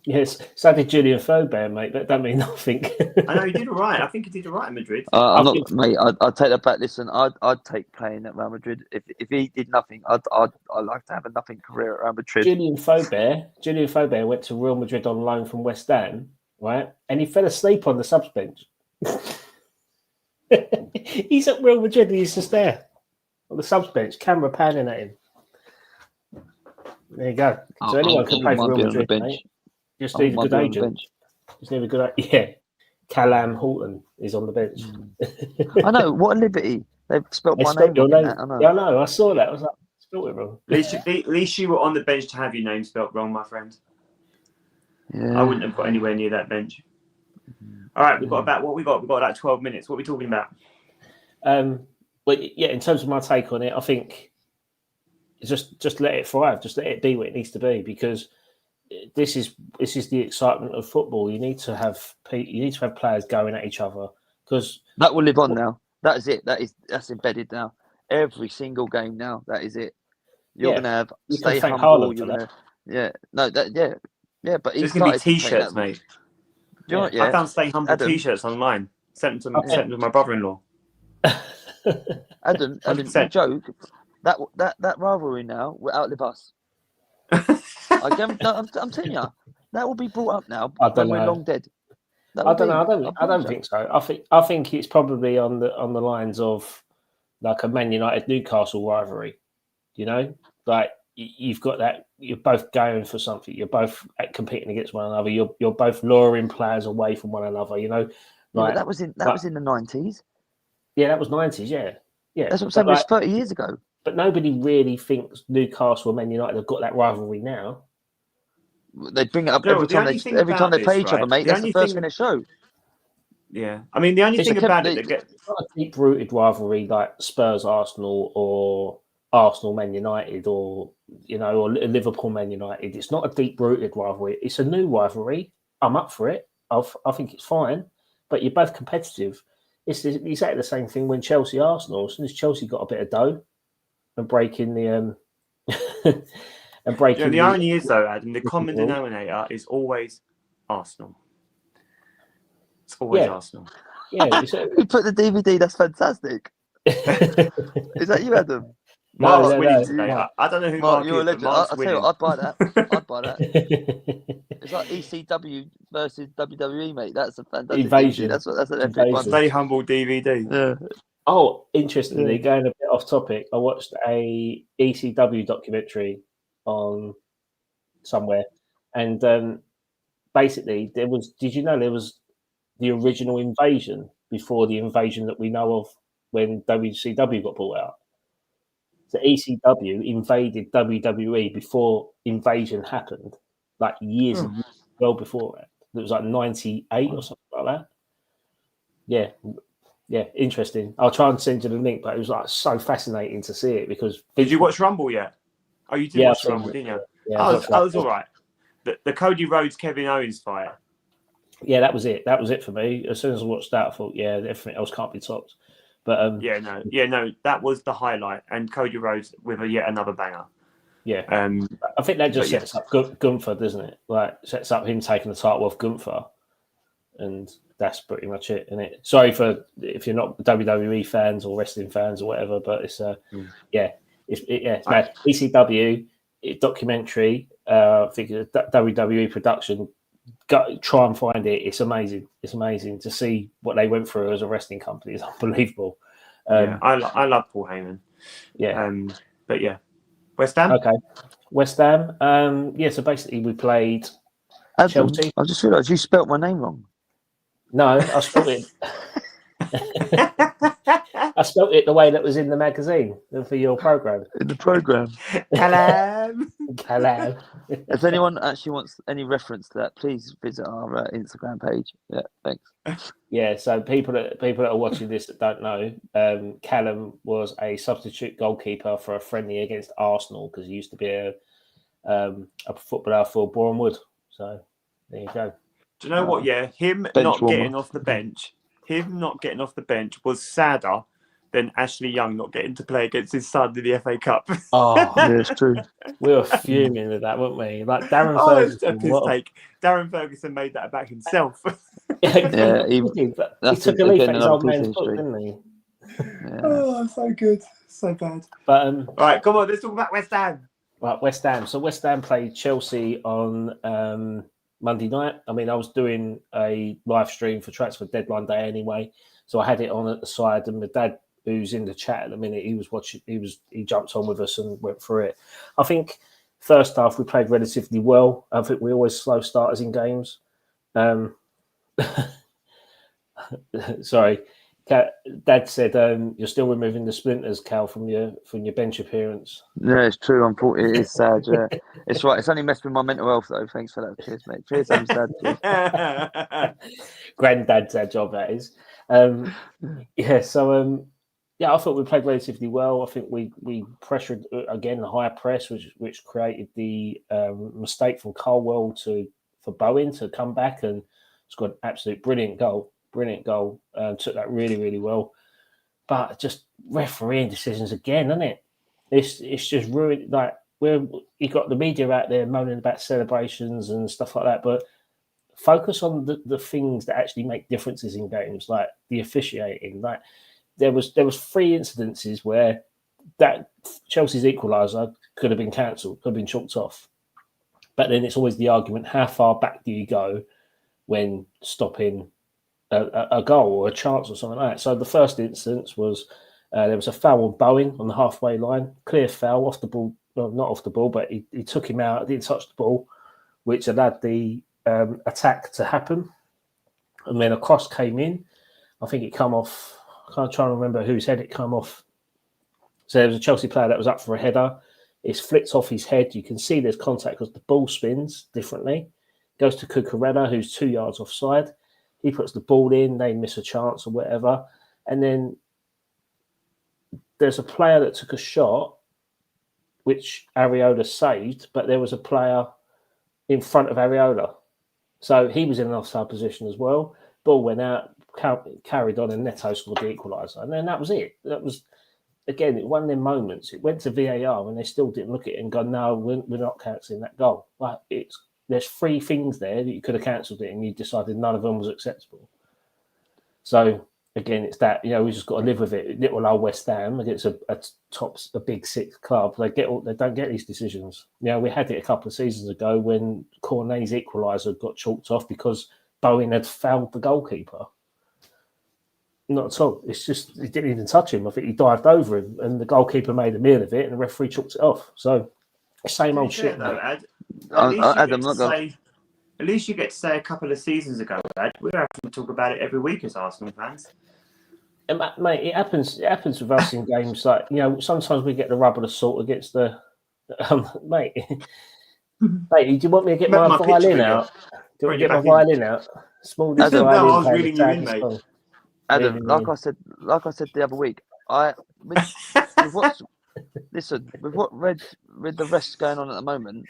Yes, so did Julian Faubert, mate. But that don't mean nothing. I know he did all right. I think he did all right at Madrid. Mate. I'd take that back. Listen, I'd take playing at Real Madrid if he did nothing. I'd like to have a nothing career at Real Madrid. Julian Faubert went to Real Madrid on loan from West Ham, right? And he fell asleep on the subs bench. He's at Real Madrid and he's just there on the subs bench, camera panning at him. There you go. So anyone can play for Real Madrid, mate. Just need a good agent. Just need a good, Callum Horton is on the bench. I know, what a liberty. They've spelt my name your wrong. name. I know. Yeah, I know. I saw that. I was like, spelled it wrong. At least you were on the bench to have your name spelt wrong, my friend. Yeah. I wouldn't have got anywhere near that bench. All right, we've got about what we got. We've got like 12 minutes. What are we talking about? Well, yeah, in terms of my take on it, I think just let it thrive. Just let it be what it needs to be, because this is the excitement of football. You need to have players going at each other, because that will live on now. That is it. That's embedded now. Every single game now. That is it. You're gonna have stay humble. You're gonna, But there's gonna be t-shirts, mate. You know what, I found stay humble t-shirts online. Sent them to my brother-in-law. Adam, you joke. That rivalry now will outlive us. I'm telling you, that will be brought up now when we're long dead. I don't think so. I think it's probably on the lines of like a Man United Newcastle rivalry. You know, like you've got that. You're both going for something. You're both competing against one another. You're both luring players away from one another. You know, like that was in the 90s. Yeah, that was 90s. Yeah. That's what I'm saying. It was 30 years ago. But nobody really thinks Newcastle and Man United have got that rivalry now. They bring it up every time they play each other, mate. That's the first thing they show. Yeah, I mean the only thing about it, it's not a deep-rooted rivalry like Spurs, Arsenal, or Arsenal, Man United, or or Liverpool, Man United. It's not a deep-rooted rivalry. It's a new rivalry. I'm up for it. I think it's fine, but you're both competitive. It's exactly the same thing when Chelsea, Arsenal. As soon as Chelsea got a bit of dough and breaking the and breaking. The irony is though, Adam, the common denominator is always Arsenal. It's always Arsenal. Yeah, who put the DVD? That's fantastic. Is that you, Adam? Mark's winning today. I don't know who Mark is, but Mark's winning. I'd buy that. I'd buy that. It's like ECW versus WWE, mate. That's a fantastic Invasion. That's an epic one. Stay Humble DVD. Yeah. Oh, interestingly, going a bit off topic, I watched a ECW documentary on somewhere, and basically there was. Did you know there was the original Invasion before the Invasion that we know of when WCW got bought out? So ECW invaded WWE before Invasion happened, like years and years, well before it. It was like 98 or something like that. Yeah, interesting. I'll try and send you the link, but it was like so fascinating to see it because. Did you watch Rumble yet? Oh, you did watch Rumble, didn't you? Yeah, I was all right. The Cody Rhodes Kevin Owens fight. Yeah, that was it. That was it for me. As soon as I watched that, I thought, everything else can't be topped. But that was the highlight, and Cody Rhodes with yet another banger. Yeah, I think that just sets up Gunther, doesn't it? Like sets up him taking the title off Gunther, and that's pretty much it, isn't it? Sorry for if you're not WWE fans or wrestling fans or whatever, but it's it's mad. ECW documentary. I think it's a WWE production. Try and find it. It's amazing. It's amazing to see what they went through as a wrestling company. It's unbelievable. I love Paul Heyman. Yeah. But yeah, West Ham. Okay, West Ham. So basically we played Chelsea. I just realised you spelt my name wrong. No, I spelled it. I spelt it the way that was in the magazine for your program. In the program. Callum. If anyone actually wants any reference to that, please visit our Instagram page. Yeah, thanks. Yeah, so people that are watching this that don't know, Callum was a substitute goalkeeper for a friendly against Arsenal because he used to be a footballer for Boreham Wood. So there you go. Do you know what? Yeah, him not getting off the bench was sadder than Ashley Young not getting to play against his son in the FA Cup. Oh, yeah, it's true. We were fuming with that, weren't we? Like Darren Ferguson. Darren Ferguson made that about himself. He took a leaf at his old man's foot, didn't he? Yeah. Oh, so good, so bad. But all right, come on, let's talk about West Ham. Right, West Ham. So West Ham played Chelsea on Monday night. I mean, I was doing a live stream for Transfer Deadline Day anyway, so I had it on at the side, and my dad, who's in the chat at the minute, he was watching. He jumped on with us and went through it. I think first half we played relatively well. I think we always slow starters in games. Sorry, Dad said you're still removing the splinters, Cal, from your bench appearance. Yeah, it's true. Unfortunately, it is sad. Yeah, it's right. It's only messed with my mental health, though. Thanks for that. Cheers, mate. Cheers, Dad. Granddad's our job, that is. I thought we played relatively well. I think we pressured again the high press, which created the mistake from Colwell for Bowen to come back and scored an absolute brilliant goal. Took that really, really well. But just refereeing decisions again, isn't it? It's just ruined. Like you got the media out there moaning about celebrations and stuff like that, but focus on the things that actually make differences in games, like the officiating. Like there was 3 incidences where that Chelsea's equaliser could have been cancelled, could have been chalked off. But then it's always the argument: how far back do you go when stopping a goal or a chance or something like that? So the first instance was there was a foul on Bowen on the halfway line, clear foul off the ball, well, not off the ball, but he took him out, didn't touch the ball, which allowed the attack to happen. And then a cross came in. I think it come off. I can't try and remember whose head it come off. So there was a Chelsea player that was up for a header. It's flicked off his head. You can see there's contact because the ball spins differently. Goes to Cucurella, who's 2 yards offside. He puts the ball in, they miss a chance or whatever. And then there's a player that took a shot which Areola saved, but there was a player in front of Areola. So he was in an offside position as well. Ball went out, carried on, and Neto scored the equaliser. And then that was it. That was, again, one of them moments. It went to VAR and they still didn't look at it and go, no, we're not cancelling that goal. Like, there's 3 things there that you could have cancelled it and you decided none of them was acceptable. So, again, it's that, we just got to live with it. Little old West Ham against a big 6 club, they don't get these decisions. We had it a couple of seasons ago when Cornet's equaliser got chalked off because Bowen had fouled the goalkeeper. Not at all. It's just, he didn't even touch him. I think he dived over him and the goalkeeper made a meal of it and the referee chalked it off. So, same old shit. Though, Ad, at least you get to say a couple of seasons ago, Ad, we're having to talk about it every week as Arsenal fans. And, mate, it happens with us in games. Like, sometimes we get the rub of the salt against the mate. Mate, do you want me to get my violin out? Do you want me to get my violin out? Small violin. No, I was reading you in, mate. Adam, like I said the other week, with what read the rest going on at the moment,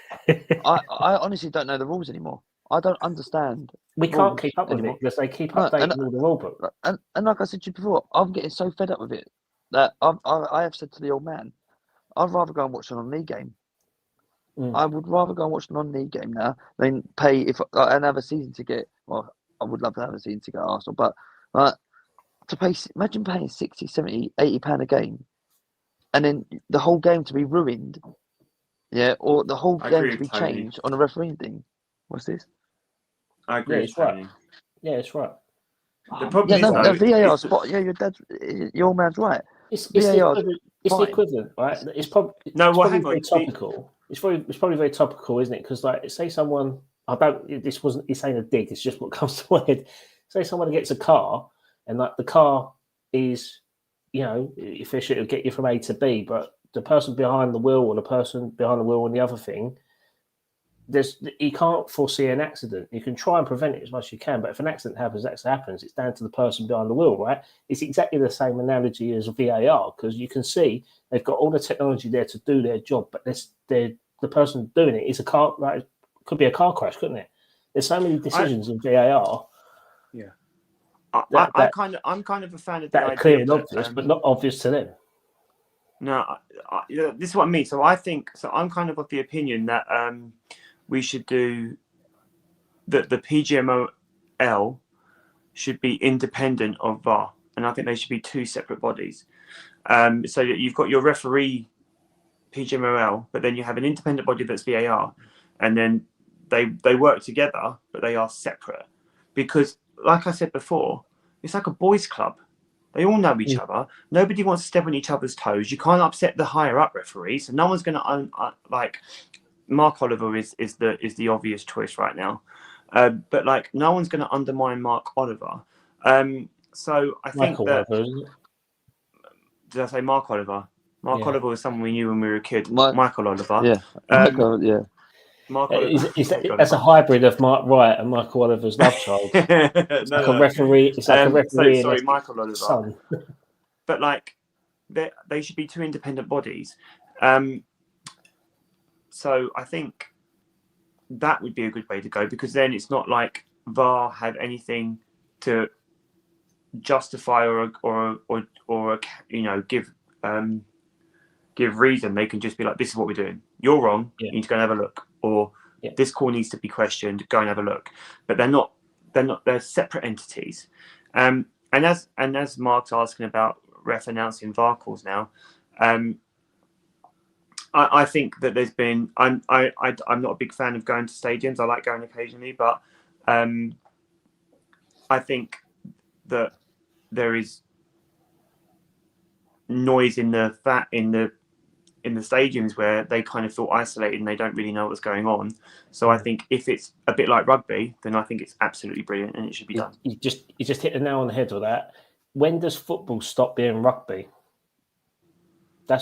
I honestly don't know the rules anymore. I don't understand. We can't keep up with it because they keep updating all the rule book. And like I said to you before, I'm getting so fed up with it that I have said to the old man, I'd rather go and watch an on-knee game. I would rather go and watch an on-knee game now than pay and have a season ticket. Well, I would love to have a season ticket at Arsenal, but imagine paying 60, 70, 80 pound a game and then the whole game to be ruined, or the whole game to be changed on a refereeing thing. What's this? I agree. It's right. Yeah, it's right. The problem is the VAR spot. Yeah, your man's right. It's the equivalent, right? It's probably very topical. It's probably very topical, isn't it? Because, like, say someone, this ain't a dig. It's just what comes to my head. Say someone gets a car, and like the car is, efficient to get you from A to B, but the person behind the wheel or the person behind the wheel on the other thing, you can't foresee an accident. You can try and prevent it as much as you can, but if an accident happens, it's down to the person behind the wheel, right? It's exactly the same analogy as VAR, because you can see they've got all the technology there to do their job, but the person doing it is a car. Like, it could be a car crash, couldn't it? There's so many decisions in VAR. Yeah, I'm kind of a fan of that are clear and obvious, but not obvious to them. No, this is what I mean. So I'm kind of the opinion that we should do that. The PGMOL should be independent of VAR, and I think they should be 2 separate bodies. So that you've got your referee PGMOL, but then you have an independent body that's VAR, and then they work together, but they are separate. Because, like I said before, it's like a boys' club. They all know each other. Nobody wants to step on each other's toes. You can't upset the higher up referee, so no one's going to own Mark Oliver is the obvious choice right now, but like no one's going to undermine Mark Oliver. So I think Michael Oliver, isn't it? Did I say Mark Oliver? Mark Oliver was someone we knew when we were a kid. Michael Oliver. Yeah. Mark Oliver. That's a hybrid of Mark Wright and Michael Oliver's love child. It's like a referee. It's like a referee. Sorry, Michael Oliver. Son. But like, they should be 2 independent bodies. So I think that would be a good way to go, because then it's not like VAR have anything to justify or give reason. They can just be like, this is what we're doing. You're wrong. You need to go and have a look. Or this call needs to be questioned. Go and have a look. But they're not. They're separate entities. And as Mark's asking about ref announcing VAR calls now, I think that there's been. I'm not a big fan of going to stadiums. I like going occasionally, but I think that there is noise in the stadiums where they kind of feel isolated and they don't really know what's going on. So I think if it's a bit like rugby, then I think it's absolutely brilliant and it should be done. You just hit the nail on the head with that. When does football stop being rugby?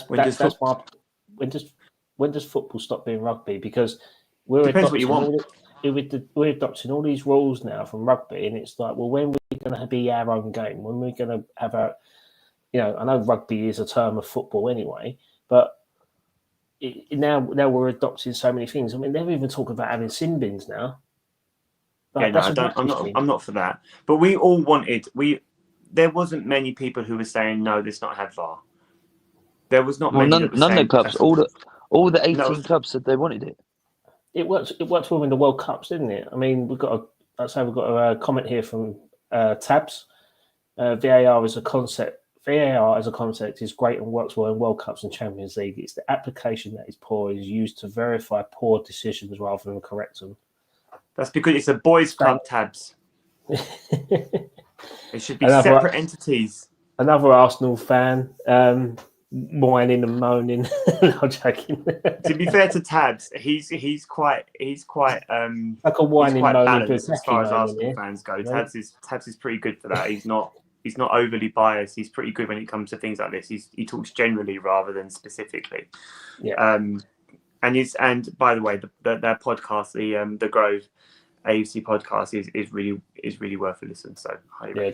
When does football stop being rugby? Because we're adopting all these rules now from rugby, and it's like, well, when are we going to be our own game? When are we going to have our, I know rugby is a term of football anyway, but now we're adopting so many things. I mean, they're even talking about having sin bins now. Like, yeah, no, I'm not for that. But we all wanted. There wasn't many people who were saying no, let's not have VAR. There was not many. None of the clubs. All the 18 clubs said they wanted it. It worked well in the World Cups, didn't it? I mean, we've got a comment here from Tabs. VAR as a concept. VAR as a concept is great and works well in World Cups and Champions League. It's the application that is poor. Is used to verify poor decisions rather than correct them. That's because it's a boys' club, Tabs. It should be separate entities. Another Arsenal fan, whining and moaning. No, joking. To be fair to Tabs, he's quite like a whining, moaning as far as Arsenal fans go. Tabs is pretty good for that. He's not overly biased. He's pretty good when it comes to things like this. He talks generally rather than specifically. Yeah. And by the way, their podcast, the Grove AFC podcast, is really worth a listen. So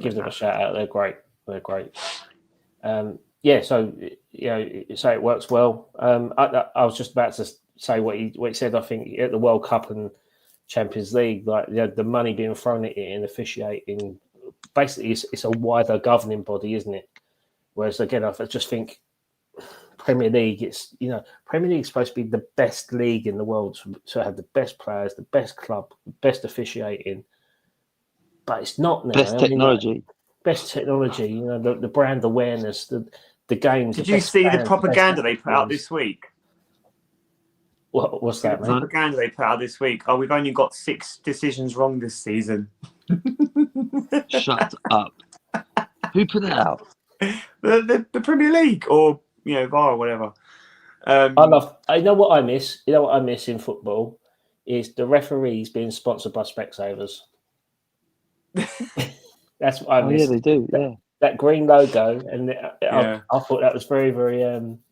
give them a shout out. They're great. So it works well. I was just about to say what he said. I think at the World Cup and Champions League, like the money being thrown at it in officiating, basically it's a wider governing body, isn't it? Whereas again, I just think Premier League, Premier League is supposed to be the best league in the world to have the best players, the best club, the best officiating, but it's not now. Best technology. The brand awareness, the games. Did you see the propaganda they put out this week? What's that, mate? The propaganda they put out this week. Oh, we've only got 6 decisions wrong this season. Shut up. Who put that out? The Premier League, or VAR or whatever. I know what I miss. You know what I miss in football is the referees being sponsored by Specsavers. That's what I miss. Yeah, they do. Yeah, that green logo, and I thought that was very, very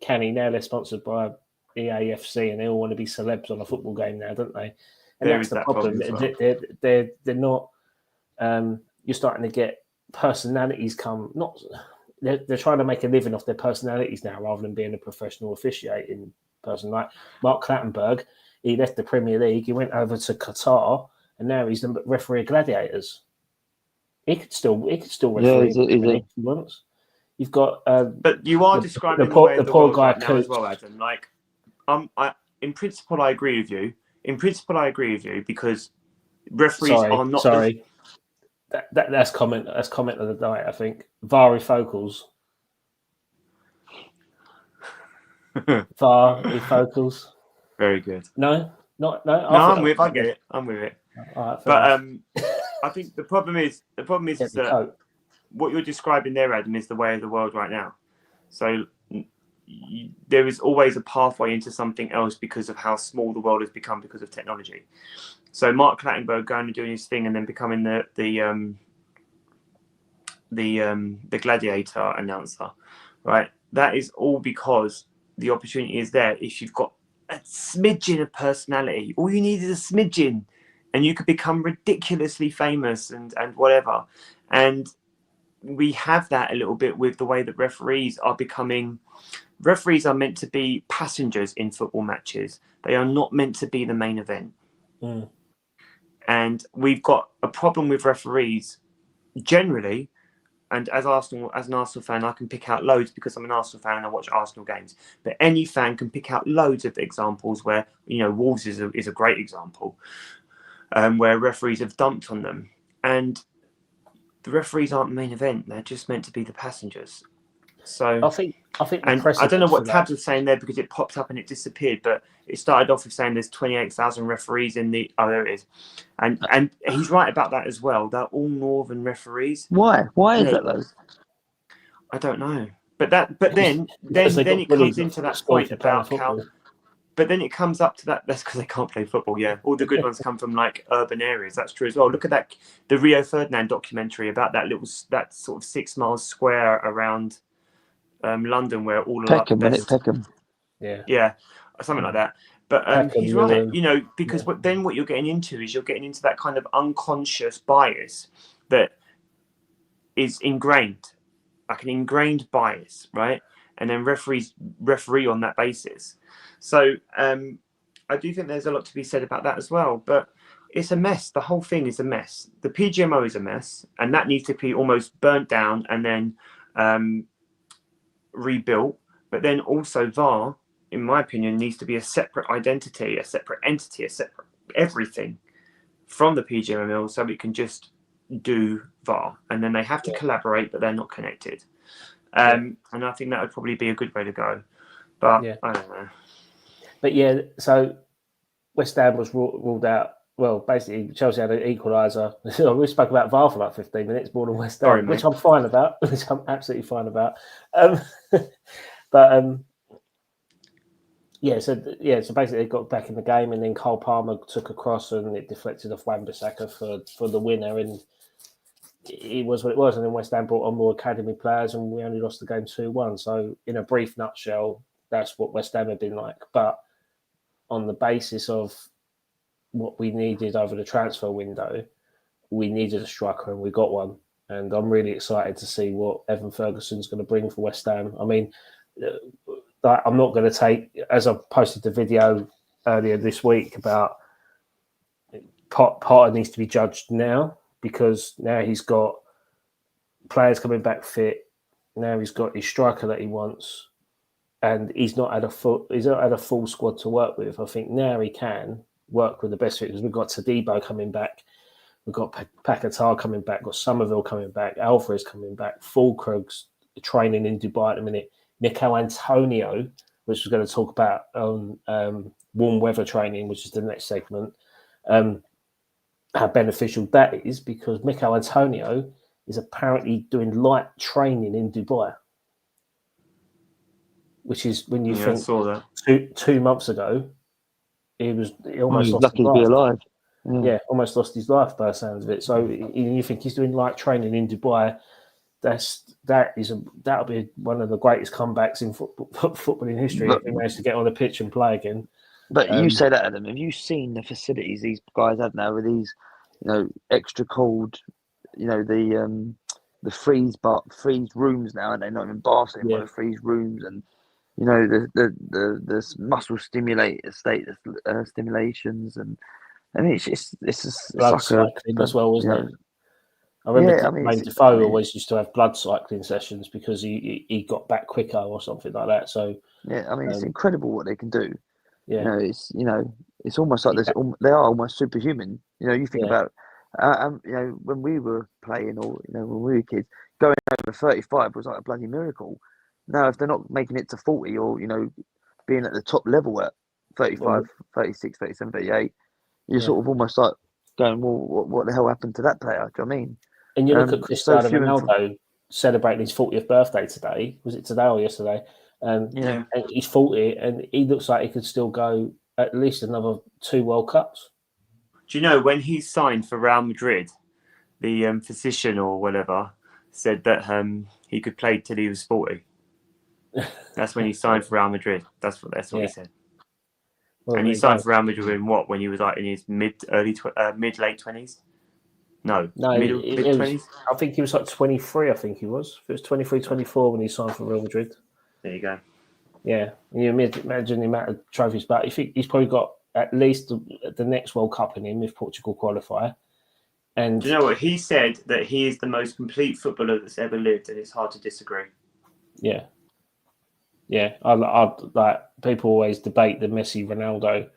canny. Now they're sponsored by EAFC, and they all want to be celebs on a football game now, don't they? And that's the problem. They're not. You're starting to get personalities come. Not they're trying to make a living off their personalities now, rather than being a professional officiating person. Like Mark Clattenburg, he left the Premier League, he went over to Qatar, and now he's the referee of Gladiators. He could still referee if he wants. You've got, but you are describing the poor guy now as well, Adam. Like, in principle, I agree with you. Because referees are not. Sorry, that's comment of the night. I think varifocals. Varifocals. Very good. No. I'm with. I get it. I'm with it. All right, but I think the problem is that what you're describing there, Adam, is the way of the world right now. So there is always a pathway into something else because of how small the world has become because of technology. So Mark Clattenburg going and doing his thing and then becoming the gladiator announcer, right? That is all because the opportunity is there. If you've got a smidgen of personality, all you need is a smidgen, and you could become ridiculously famous and whatever. And we have that a little bit with the way that referees are meant to be passengers in football matches. They are not meant to be the main event. Mm. And we've got a problem with referees generally. And as an Arsenal fan, I can pick out loads because I'm an Arsenal fan and I watch Arsenal games. But any fan can pick out loads of examples where, Wolves is a great example, where referees have dumped on them. And the referees aren't the main event. They're just meant to be the passengers. So I think and I don't know what Tabs was saying there because it popped up and it disappeared, but it started off with saying there's 28,000 referees in the. Oh, there it is, and he's right about that as well. They're all Northern referees. Why? Why is that though? I don't know, but then it comes into that point about how. But then it comes up to that. That's because they can't play football. Yeah, all the good ones come from like urban areas. That's true as well. Look at the Rio Ferdinand documentary about that sort of 6 miles square around London where all Peckham. Yeah, something like that. But Peckham, he's right, because then what you're getting into is that kind of unconscious bias that is ingrained, like an ingrained bias, right? and then referee on that basis. So I do think there's a lot to be said about that as well. But it's a mess. The whole thing is a mess. The PGMO is a mess, and that needs to be almost burnt down and then rebuilt. But then also VAR, in my opinion, needs to be a separate identity, a separate entity, a separate everything from the PGMOL, so we can just do VAR. And then they have to collaborate, but they're not connected. And I think that would probably be a good way to go. But I don't know. But yeah, so West Ham was ruled out. Well, basically, Chelsea had an equaliser. We spoke about VAR for like 15 minutes more than West Ham, which I'm fine about. Which I'm absolutely fine about. So basically they got back in the game, and then Cole Palmer took a cross and it deflected off Wan-Bissaka for the winner, and it was what it was. And then West Ham brought on more academy players, and we only lost the game 2-1. So in a brief nutshell, that's what West Ham have been like. But on the basis of what we needed over the transfer window, we needed a striker, and we got one. And I'm really excited to see what Evan Ferguson's going to bring for West Ham. I mean, I'm not going to take, as I posted the video earlier this week about Potter needs to be judged now, because now he's got players coming back fit. Now he's got his striker that he wants, and he's not had a full squad to work with. I think now he can work with the best fit, because we've got Tadibo coming back, we've got Paquetá coming back, got Somerville coming back, Alvarez coming back, Fulkrug's training in Dubai at the minute, Mikel Antonio, which we're going to talk about on warm weather training, which is the next segment. How beneficial that is, because Mikel Antonio is apparently doing light training in Dubai, which is when you think I saw that. 2 months ago, he almost lost lucky his to be life. alive. Yeah, almost lost his life by the sounds of it. So you think he's doing light training in Dubai. That'll be one of the greatest comebacks in football in history, if he managed to get on the pitch and play again. But you say that, Adam. Have you seen the facilities these guys have now with these, extra cold, the freeze rooms now, and they're not even baths anymore. The freeze rooms, and the muscle stimulations, and I mean it's blood like cycling as well, wasn't it? I remember Defoe always used to have blood cycling sessions because he got back quicker or something like that. So it's incredible what they can do. Yeah, it's almost like they are almost superhuman. You think about, when we were playing, or when we were kids, going over 35 was like a bloody miracle. Now, if they're not making it to 40, or being at the top level at 35, 36, 37, 38, you're sort of almost like going, well, what the hell happened to that player? Do you know what I mean? And you look at Cristiano Ronaldo celebrating his 40th birthday today. Was it today or yesterday? And he's 40, and he looks like he could still go at least another 2 World Cups. Do you know, when he signed for Real Madrid, the physician or whatever said that he could play till he was 40. That's when he signed for Real Madrid. That's what he said. Well, and he signed for Real Madrid when he was like in his mid late 20s. No, mid 20s. I think he was like 23. I think he was. It was 23, 24 when he signed for Real Madrid. There you go. Yeah, and you imagine the amount of trophies, but I think he's probably got at least the next World Cup in him if Portugal qualify. And do you know what he said? That he is the most complete footballer that's ever lived, and it's hard to disagree. Yeah. I like, people always debate the Messi, Ronaldo,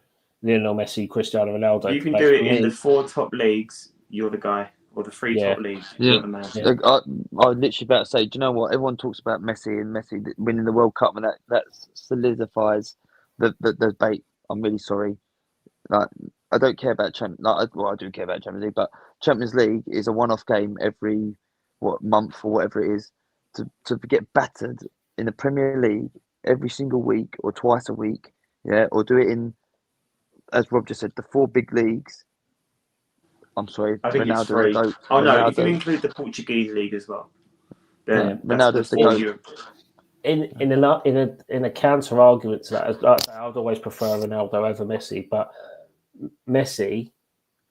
Lionel Messi, Cristiano Ronaldo. You can do it in the 4 top leagues. You're the guy, or the 3 top leagues. You're the man. Yeah. I was literally about to say, do you know what? Everyone talks about Messi and Messi winning the World Cup, and that solidifies the debate. I'm really sorry. Like, I don't care about I do care about Champions League, but Champions League is a one-off game every month or whatever it is. To get battered in the Premier League every single week or twice a week, or do it in, as Rob just said, the 4 big leagues. I'm sorry, I think it's 3. No, if you include the Portuguese league as well, then Ronaldo's the GOAT. In a counter argument to that, I would always prefer Ronaldo over Messi, but Messi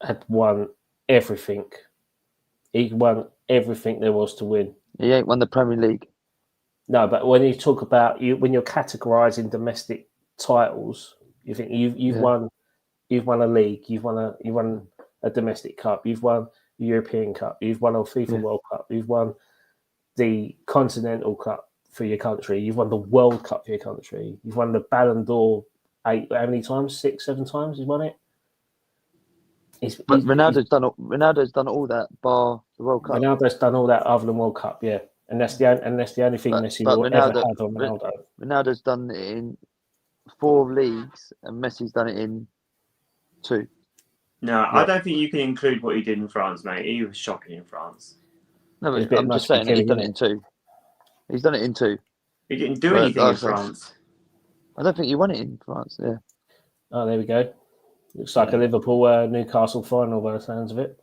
had won everything. He won everything there was to win. He ain't won the Premier League. No, but when you talk about when you're categorising domestic titles, you think you've won a league, you've won a domestic cup, you've won the European Cup, you've won a FIFA World Cup, you've won the Continental Cup for your country, you've won the World Cup for your country, you've won the Ballon d'Or how many times? 6, 7 times he's won it. But Ronaldo's done all that bar the World Cup. Ronaldo's done all that other than World Cup, yeah. And that's the only thing Messi will ever have on Ronaldo. Ronaldo's done it in 4 leagues, and Messi's done it in 2. No, I don't think you can include what he did in France, mate. He was shocking in France. No, but I'm just saying he's done it in 2. He's done it in 2. He didn't do anything in France. I don't think he won it in France, yeah. Oh, there we go. Looks like a Liverpool Newcastle final by the sounds of it.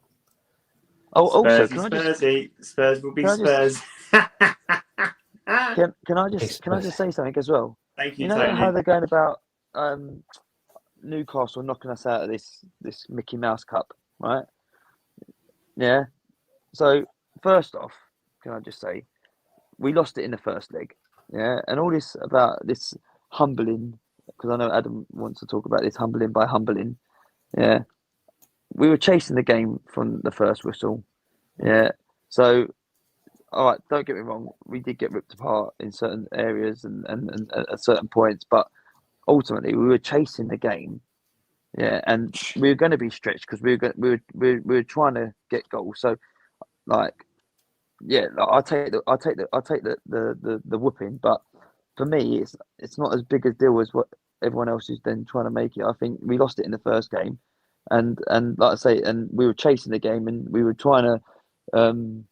Oh, Spurs, also, Spurs will be Spurs. Can I just say something as well? Thank you, You know Tony. how they're going about Newcastle knocking us out of this Mickey Mouse Cup, right? Yeah. So first off, can I just say we lost it in the first leg, yeah, and all this about this humbling, because I know Adam wants to talk about this humbling by humbling, yeah. We were chasing the game from the first whistle, yeah. So, all right, don't get me wrong, we did get ripped apart in certain areas and at certain points, but ultimately we were chasing the game, yeah, and we were going to be stretched because we were trying to get goals. So, like, yeah, I take the whooping, but for me, it's not as big a deal as what everyone else is then trying to make it. I think we lost it in the first game, and like I say, and we were chasing the game, and we were trying to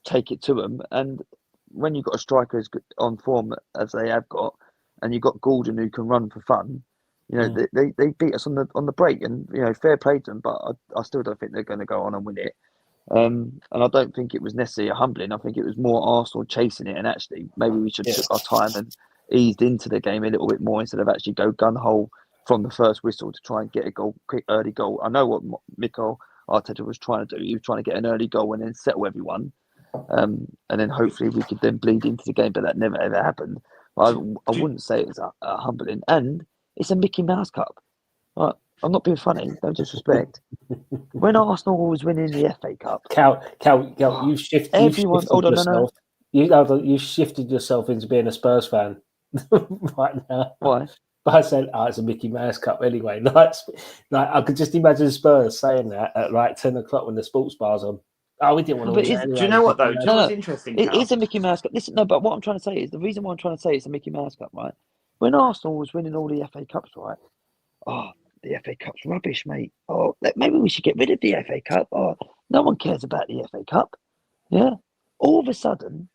take it to them. And when you've got a striker as on form as they have got, and you've got Gordon who can run for fun, you know, they beat us on the break, and you know, fair play to them. But I still don't think they're going to go on and win it. And I don't think it was necessarily a humbling. I think it was more Arsenal chasing it, and actually maybe we should have took our time and eased into the game a little bit more instead of actually go gun hole from the first whistle to try and get a quick early goal. I know what Mikel Arteta was trying to do. He was trying to get an early goal and then settle everyone, and then hopefully we could then bleed into the game. But that never ever happened. I wouldn't say it was a humbling, and it's a Mickey Mouse Cup. Right? I'm not being funny. No disrespect. When Arsenal was winning the FA Cup, Cal, you've shifted. Everyone, hold on, yourself. You shifted yourself into being a Spurs fan right now. Why? But I said, it's a Mickey Mouse Cup anyway. Like I could just imagine Spurs saying that at like 10 o'clock when the sports bar's on. Oh, we didn't want to win anyway. Do you know what, though? Do you know what's interesting? It is a Mickey Mouse Cup. Listen, no, but what I'm trying to say is, the reason why I'm trying to say it's a Mickey Mouse Cup, right? When Arsenal was winning all the FA Cups, right? Oh, the FA Cup's rubbish, mate. Oh, maybe we should get rid of the FA Cup. Oh, no one cares about the FA Cup. Yeah. All of a sudden,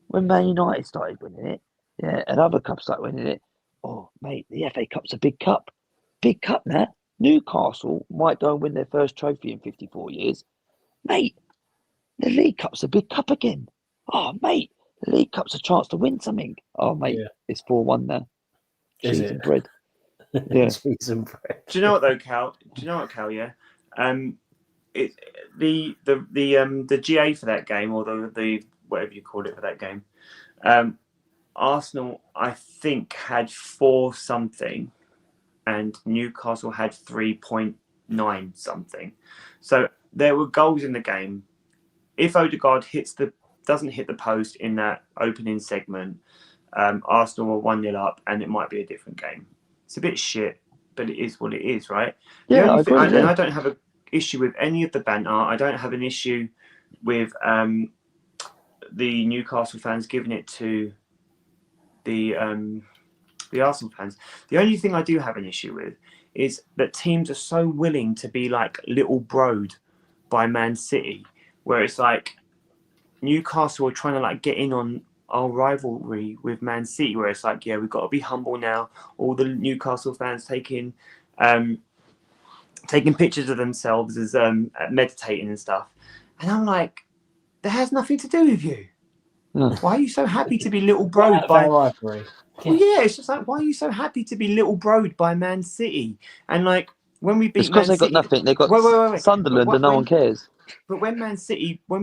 when Man United started winning it, yeah, and other clubs started winning it, oh, mate, the FA Cup's a big cup. Big cup now. Newcastle might go and win their first trophy in 54 years. Mate, the League Cup's a big cup again. Oh, mate, the League Cup's a chance to win something. Oh, mate, It's 4-1 now. Cheese and bread. Yeah. Cheese and bread. Do you know what, though, Cal? Do you know what, Cal, yeah? The GA for that game, or the whatever you call it for that game, Arsenal, I think, had 4 something, and Newcastle had 3.9 something. So there were goals in the game. If Odegaard doesn't hit the post in that opening segment, Arsenal were 1-0 up, and it might be a different game. It's a bit shit, but it is what it is, right? Yeah, I agree. And I don't have an issue with any of the banter. I don't have an issue with the Newcastle fans giving it to the Arsenal fans. The only thing I do have an issue with is that teams are so willing to be like little broed by Man City, where it's like Newcastle are trying to like get in on our rivalry with Man City, where it's like, yeah, we've got to be humble now. All the Newcastle fans taking pictures of themselves as meditating and stuff, and I'm like, that has nothing to do with you. Why are you so happy to be little broed by rivalry? Well, yeah, it's just like, why are you so happy to be little broed by Man City? And like when we beat, it's because Man they got City, nothing. They got Sunderland, and no one cares. But when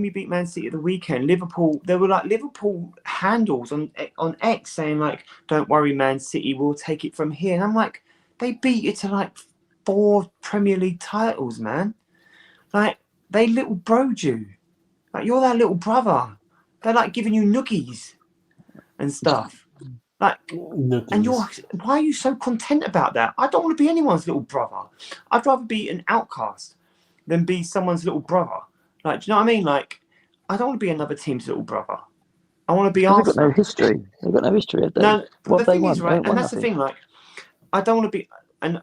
we beat Man City at the weekend, Liverpool, there were like Liverpool handles on X saying like, "Don't worry, Man City, we'll take it from here." And I'm like, they beat it to like 4 Premier League titles, man. Like they little broed you. Like you're their little brother. They're like giving you noogies and stuff. Like, Noogies. and why are you so content about that? I don't want to be anyone's little brother. I'd rather be an outcast than be someone's little brother. Like, do you know what I mean? Like, I don't want to be another team's little brother. I want to be Arsenal. They've got no history. They've got no history, have they? No, what the have they thing won? is, right, and that's the thing. Like, I don't want to be, and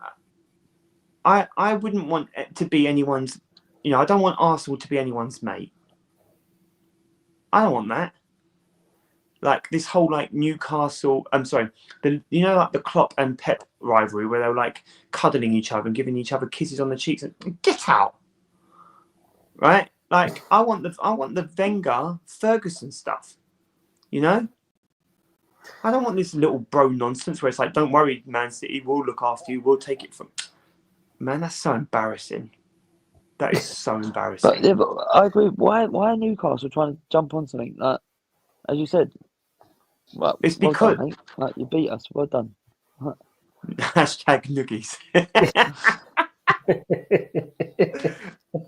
I wouldn't want it to be anyone's. You know, I don't want Arsenal to be anyone's mate. I don't want that. Like this whole like Newcastle, like the Klopp and Pep rivalry where they were like cuddling each other and giving each other kisses on the cheeks and get out, right? Like I want the Wenger Ferguson stuff, you know. I don't want this little bro nonsense where it's like, don't worry, Man City, we'll look after you, we'll take it from. Man, that's so embarrassing. That is so embarrassing. But I agree. Why are Newcastle trying to jump on something like, as you said? Well, it's because done, mate. Like you beat us. Well done. Hashtag noogies.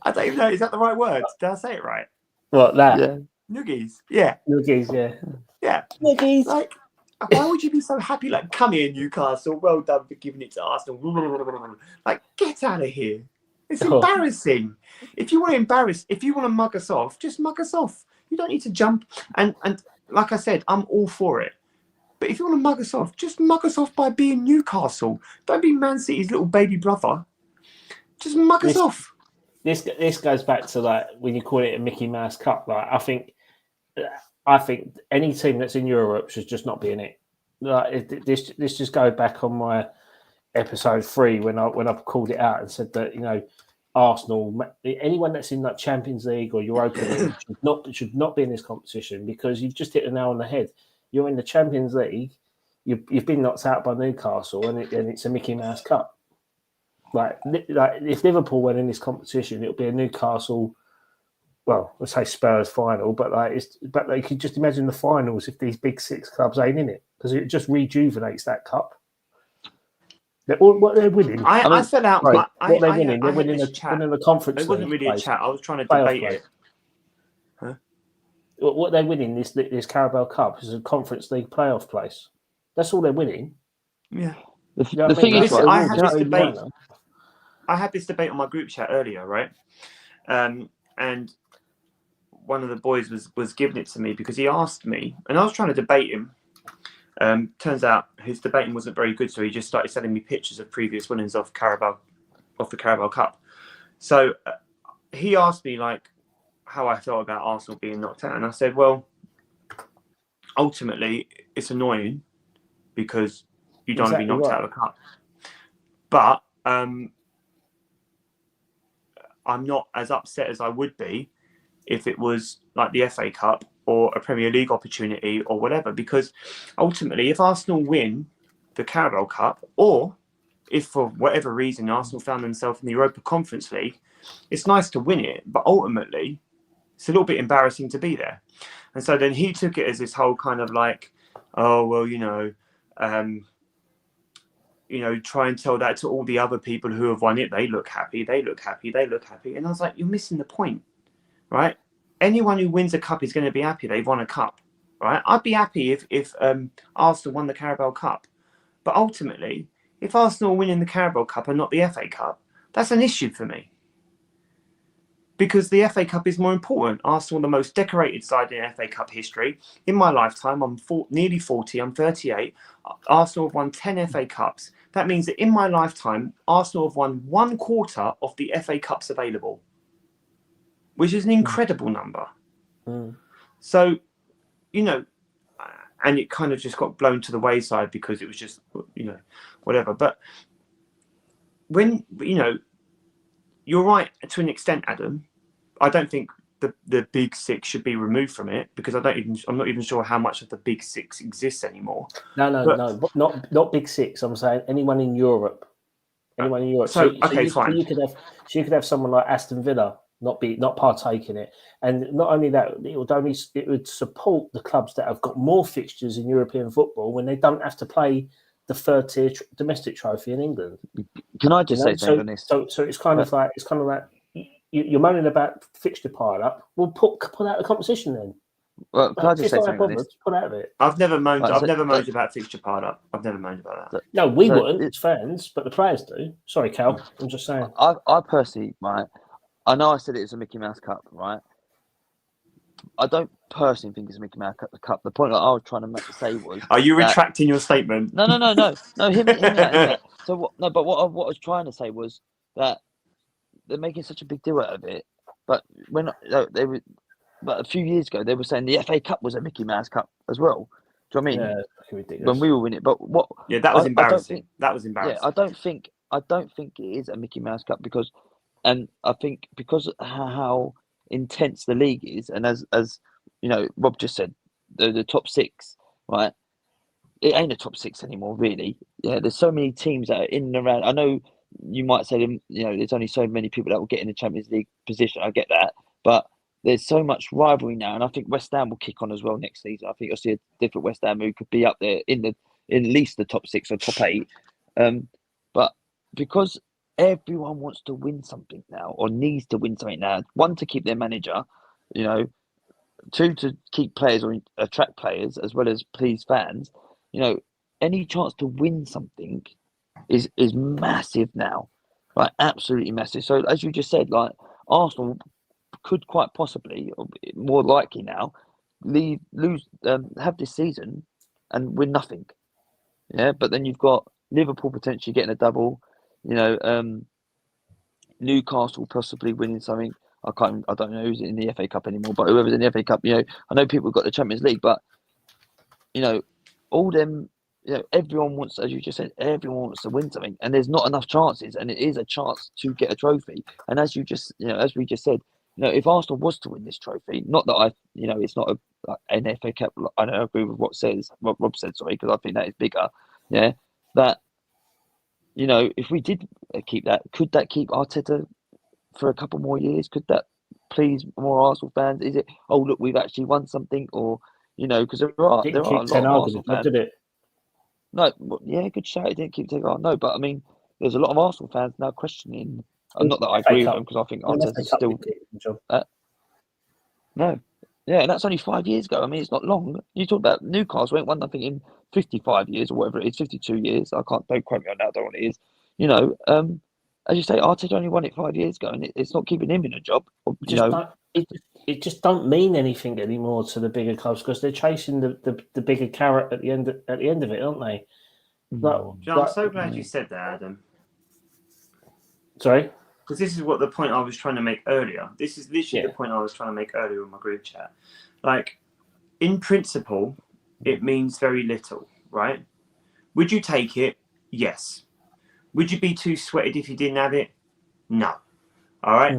I don't even know. Is that the right word? Did I say it right? What that? Yeah. Noogies. Yeah. Noogies. Yeah. Yeah. Noogies. Like, why would you be so happy? Like, come here, Newcastle. Well done for giving it to Arsenal. Like, get out of here. It's embarrassing. If you want to mug us off, just mug us off. You don't need to jump. And like I said, I'm all for it. But if you want to mug us off, just mug us off by being Newcastle. Don't be Man City's little baby brother. Just mug us off. This goes back to like when you call it a Mickey Mouse Cup. Like I think any team that's in Europe should just not be in it. Like this just go back on my episode 3 when I called it out and said that, you know, Arsenal, anyone that's in like Champions League or Europa League should not be in this competition, because you've just hit the nail on the head. You're in the Champions League, you've been knocked out by Newcastle, and it's a Mickey Mouse Cup. Like if Liverpool went in this competition, it'll be a Newcastle, well, let's say Spurs final, but you could just imagine the finals if these big 6 clubs ain't in it, because it just rejuvenates that cup. What they're winning. I fell out. Right, what they're winning. They're winning the conference. It wasn't really a chat. I was trying to debate it. Huh? What they're winning this Carabao Cup is a Conference League playoff place. That's all they're winning. Yeah. The thing is, I had this debate. I had this debate on my group chat earlier, right? And one of the boys was giving it to me because he asked me, and I was trying to debate him. Turns out his debating wasn't very good, so he just started sending me pictures of previous winners of the Carabao Cup. So he asked me like how I felt about Arsenal being knocked out, and I said, well, ultimately it's annoying because you don't want to be knocked out of the cup. But I'm not as upset as I would be if it was like the FA Cup or a Premier League opportunity or whatever, because ultimately if Arsenal win the Carabao Cup, or if for whatever reason Arsenal found themselves in the Europa Conference League, it's nice to win it, but ultimately it's a little bit embarrassing to be there. And so then he took it as this whole kind of like, oh, well, try and tell that to all the other people who have won it. They look happy. And I was like, you're missing the point, right? Anyone who wins a cup is going to be happy they've won a cup, right? I'd be happy if Arsenal won the Carabao Cup. But ultimately, if Arsenal winning the Carabao Cup and not the FA Cup, that's an issue for me. Because the FA Cup is more important. Arsenal, the most decorated side in FA Cup history. In my lifetime, I'm nearly 40, I'm 38. Arsenal have won 10 FA Cups. That means that in my lifetime, Arsenal have won 1/4 of the FA Cups available, which is an incredible number. So, and it kind of just got blown to the wayside because it was just, whatever. But when, you're right to an extent, Adam. I don't think the big 6 should be removed from it, because I'm not even sure how much of the big 6 exists anymore. No, not big 6. I'm saying anyone in Europe. So fine. So you could have someone like Aston Villa not partake in it. And not only that, it would support the clubs that have got more fixtures in European football when they don't have to play the third tier domestic trophy in England. Can I just say something on this? So it's kind of like you're moaning about fixture pile up. Well, put out the competition then. Well, can I just say something on this? Put out of it. I've never moaned about fixture piled up. I've never moaned about that. No, we wouldn't as fans, but the players do. Sorry, Cal. I'm just saying. I personally, right, I know I said it was a Mickey Mouse Cup, right? I don't personally think it's a Mickey Mouse Cup. The point that I was trying to say was... Are you retracting your statement? No. Hear me out. So what I was trying to say was that they're making such a big deal out of it, but But a few years ago, they were saying the FA Cup was a Mickey Mouse Cup as well. Do you know what I mean? Yeah, ridiculous. When we were winning, but what? Yeah, that was embarrassing. That was embarrassing. Yeah, I don't think it is a Mickey Mouse Cup because of how intense the league is, and as you know, Rob just said, the top six, right? It ain't a top six anymore, really. Yeah, there's so many teams that are in and around. I know you might say, you know, there's only so many people that will get in the Champions League position. I get that, but there's so much rivalry now, and I think West Ham will kick on as well next season. I think you'll see a different West Ham who could be up there in at least the top 6 or top 8. But because everyone wants to win something now, or needs to win something now, 1, to keep their manager, you know, 2, to keep players or attract players, as well as please fans, you know, any chance to win something is massive now, like absolutely massive. So as you just said, like Arsenal could quite possibly, or more likely now, have this season and win nothing. Yeah, but then you've got Liverpool potentially getting a double. You know, Newcastle possibly winning something. I don't know who's in the FA Cup anymore, but whoever's in the FA Cup, you know, I know people have got the Champions League, but you know, all them, you know, everyone wants, as you just said, everyone wants to win something, and there's not enough chances, and it is a chance to get a trophy. And as we just said, you know, if Arsenal was to win this trophy, not that you know, it's not an FA Cup. I don't agree with what Rob said, sorry, because I think that is bigger. Yeah, that, you know, if we did keep that, could that keep Arteta for a couple more years? Could that please more Arsenal fans? Is it, oh look, we've actually won something, or you know, because there are a lot of Arsenal fans. Did it? No, yeah, good shout. It didn't keep taking on. No, but I mean, there's a lot of Arsenal fans now questioning. Not that I agree with them, because I think Arteta's still. No, yeah, and that's only 5 years ago. I mean, it's not long. You talk about Newcastle went 1-0 in 55 years or whatever it is, 52 years. Don't quote me on that. I don't know what it is. You know, as you say, Arteta only won it 5 years ago, and it's not keeping him in a job. It just don't mean anything anymore to the bigger clubs, because they're chasing the bigger carrot at the end of it, aren't they? I'm so glad you said that, Adam. Sorry? Because this is what the point I was trying to make earlier. This is literally the point I was trying to make earlier in my group chat. Like, in principle, it means very little, right? Would you take it? Yes. Would you be too sweated if you didn't have it? No. All right?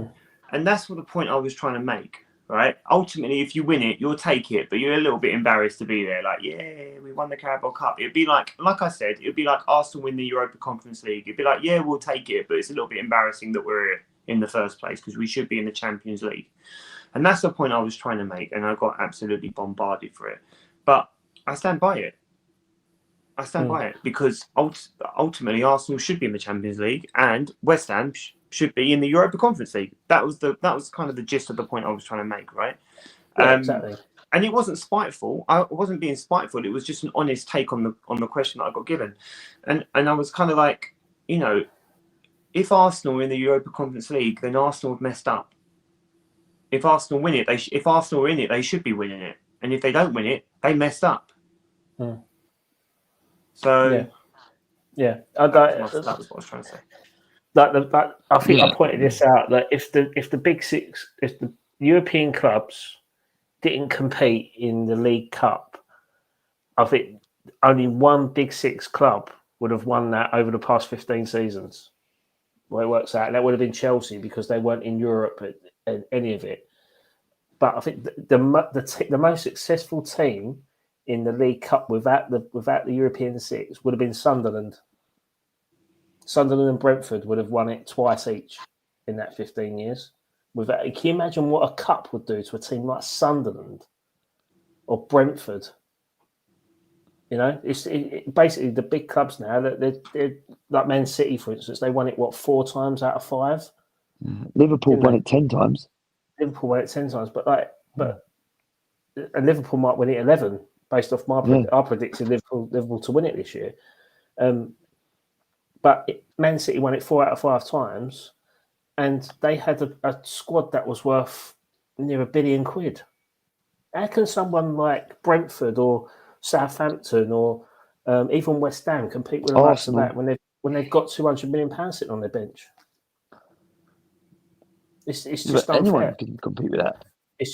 And that's what the point I was trying to make, right? Ultimately, if you win it, you'll take it, but you're a little bit embarrassed to be there. Like, yeah, we won the Carabao Cup. It'd be like I said, it'd be like Arsenal win the Europa Conference League. It'd be like, yeah, we'll take it, but it's a little bit embarrassing that we're here in the first place, because we should be in the Champions League. And that's the point I was trying to make, and I got absolutely bombarded for it. But I stand by it. I stand by it, because ultimately Arsenal should be in the Champions League, and West Ham should be in the Europa Conference League. That was kind of the gist of the point I was trying to make, right? Yeah, exactly. And it wasn't spiteful. I wasn't being spiteful. It was just an honest take on the question that I got given, and I was kind of like, you know, if Arsenal are in the Europa Conference League, then Arsenal have messed up. If Arsenal win it, if Arsenal are in it, they should be winning it, and if they don't win it, they messed up. So yeah, that was what I was trying to say. I think I pointed this out, that if the big six, if the European clubs didn't compete in the League Cup, I think only one big six club would have won that over the past 15 seasons. Where it works out, that would have been Chelsea, because they weren't in Europe at any of it. But I think the most successful team in the League Cup without the European six would have been Sunderland. Sunderland and Brentford would have won it twice each in that 15 years. with that. Can you imagine what a cup would do to a team like Sunderland or Brentford? You know, it's basically the big clubs now. That they're like Man City, for instance. They won it 4 times out of 5. Liverpool won it 10 times. Liverpool won it 10 times, and Liverpool might win it 11 based off I predicted Liverpool to win it this year. But Man City won it 4 out of 5 times, and they had a squad that was worth near £1 billion. How can someone like Brentford or Southampton or even West Ham compete with the likes of that when they've got £200 million sitting on their bench? It's just unfair. Anyone can compete with that. It's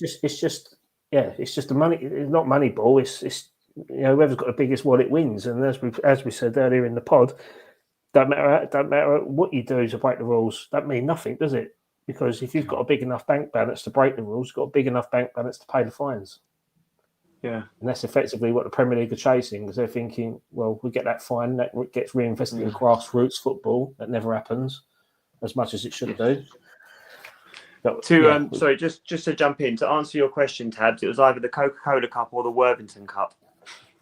just the money. It's not money ball. It's whoever's got the biggest wallet wins. And as we said earlier in the pod, don't matter what you do to break the rules. That means nothing, does it? Because if you've got a big enough bank balance to break the rules, you've got a big enough bank balance to pay the fines. Yeah, and that's effectively what the Premier League are chasing, because they're thinking, well, we get that fine, that gets reinvested in grassroots football. That never happens as much as it should do. Sorry, just to jump in, to answer your question, Tabs, it was either the Coca-Cola Cup or the Worthington Cup.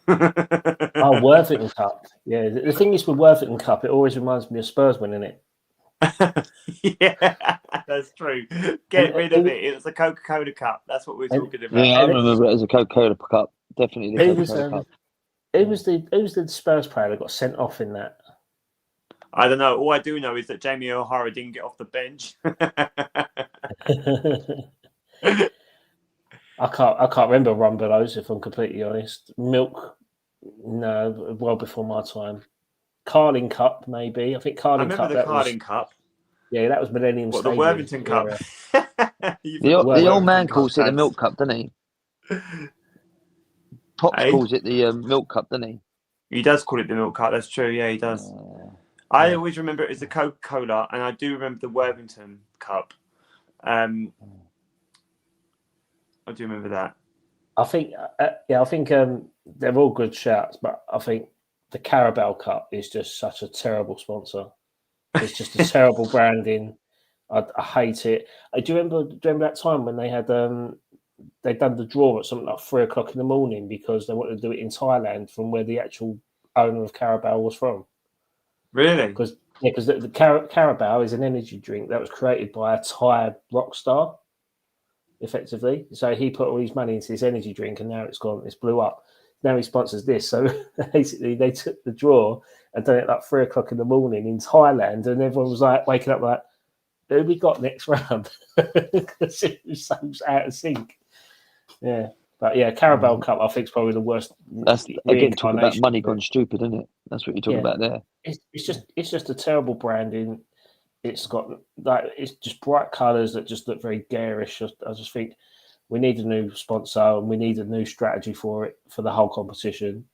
Worthington Cup. Yeah, the thing is with Worthington Cup, it always reminds me of Spurs winning it. Yeah, that's true. Get rid of it. It was the Coca-Cola Cup. That's what we're talking about. Yeah, I remember it as a Coca-Cola Cup. Definitely the Coca-Cola Cup. Who was the Spurs player that got sent off in that? I don't know. All I do know is that Jamie O'Hara didn't get off the bench. I can't remember run belows, if I'm completely honest. Milk, no, well before my time. Carling Cup, maybe. I think Carling Cup. I remember the Carling Cup. Yeah, that was Millennium Stadium. The Worthington Cup. The old man calls it the Milk Cup, doesn't he? Pops calls it the Milk Cup, doesn't he? He does call it the Milk Cup. That's true. Yeah, he does. I always remember it as the Coca-Cola, and I do remember the Worthington Cup. I do remember that. I think, they're all good shouts, but I think the Carabao Cup is just such a terrible sponsor. It's just a terrible branding. I hate it. Do you remember that time when they had they'd done the draw at something like 3:00 in the morning because they wanted to do it in Thailand from where the actual owner of Carabao was from? Really? Because the Carabao is an energy drink that was created by a Thai rock star, effectively. So he put all his money into this energy drink, and now it's gone. It's blew up. Now he sponsors this. So basically, they took the draw and done it like 3:00 in the morning in Thailand, and everyone was like waking up like, "Who we got next round?" Because it was so out of sync. Yeah. But yeah, Carabao Cup, I think, is probably the worst. That's again talking about money gone stupid, isn't it? That's what you're talking about there. It's just a terrible branding. It's got it's just bright colours that just look very garish. I just think we need a new sponsor and we need a new strategy for it for the whole competition.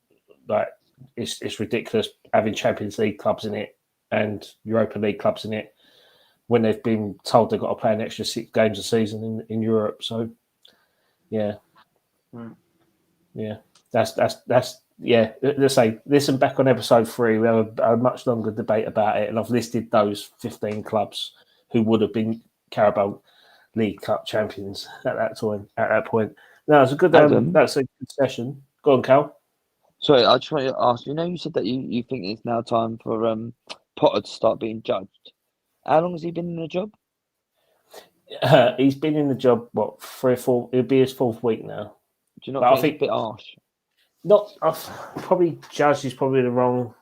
Like it's ridiculous having Champions League clubs in it and Europa League clubs in it when they've been told they've got to play an extra 6 games a season in Europe. So yeah. Yeah, that's let's say listen back on episode 3. We have a much longer debate about it, and I've listed those 15 clubs who would have been Carabao League Cup champions at that point. No, it's a good that's a good session. Go on, Cal. Sorry, I just wanted to ask, you said that you think it's now time for Potter to start being judged. How long has he been in the job? He's been in the job 3 or 4, it'll be his 4th week now. Do you not think it's a bit harsh? Probably judge is probably the wrong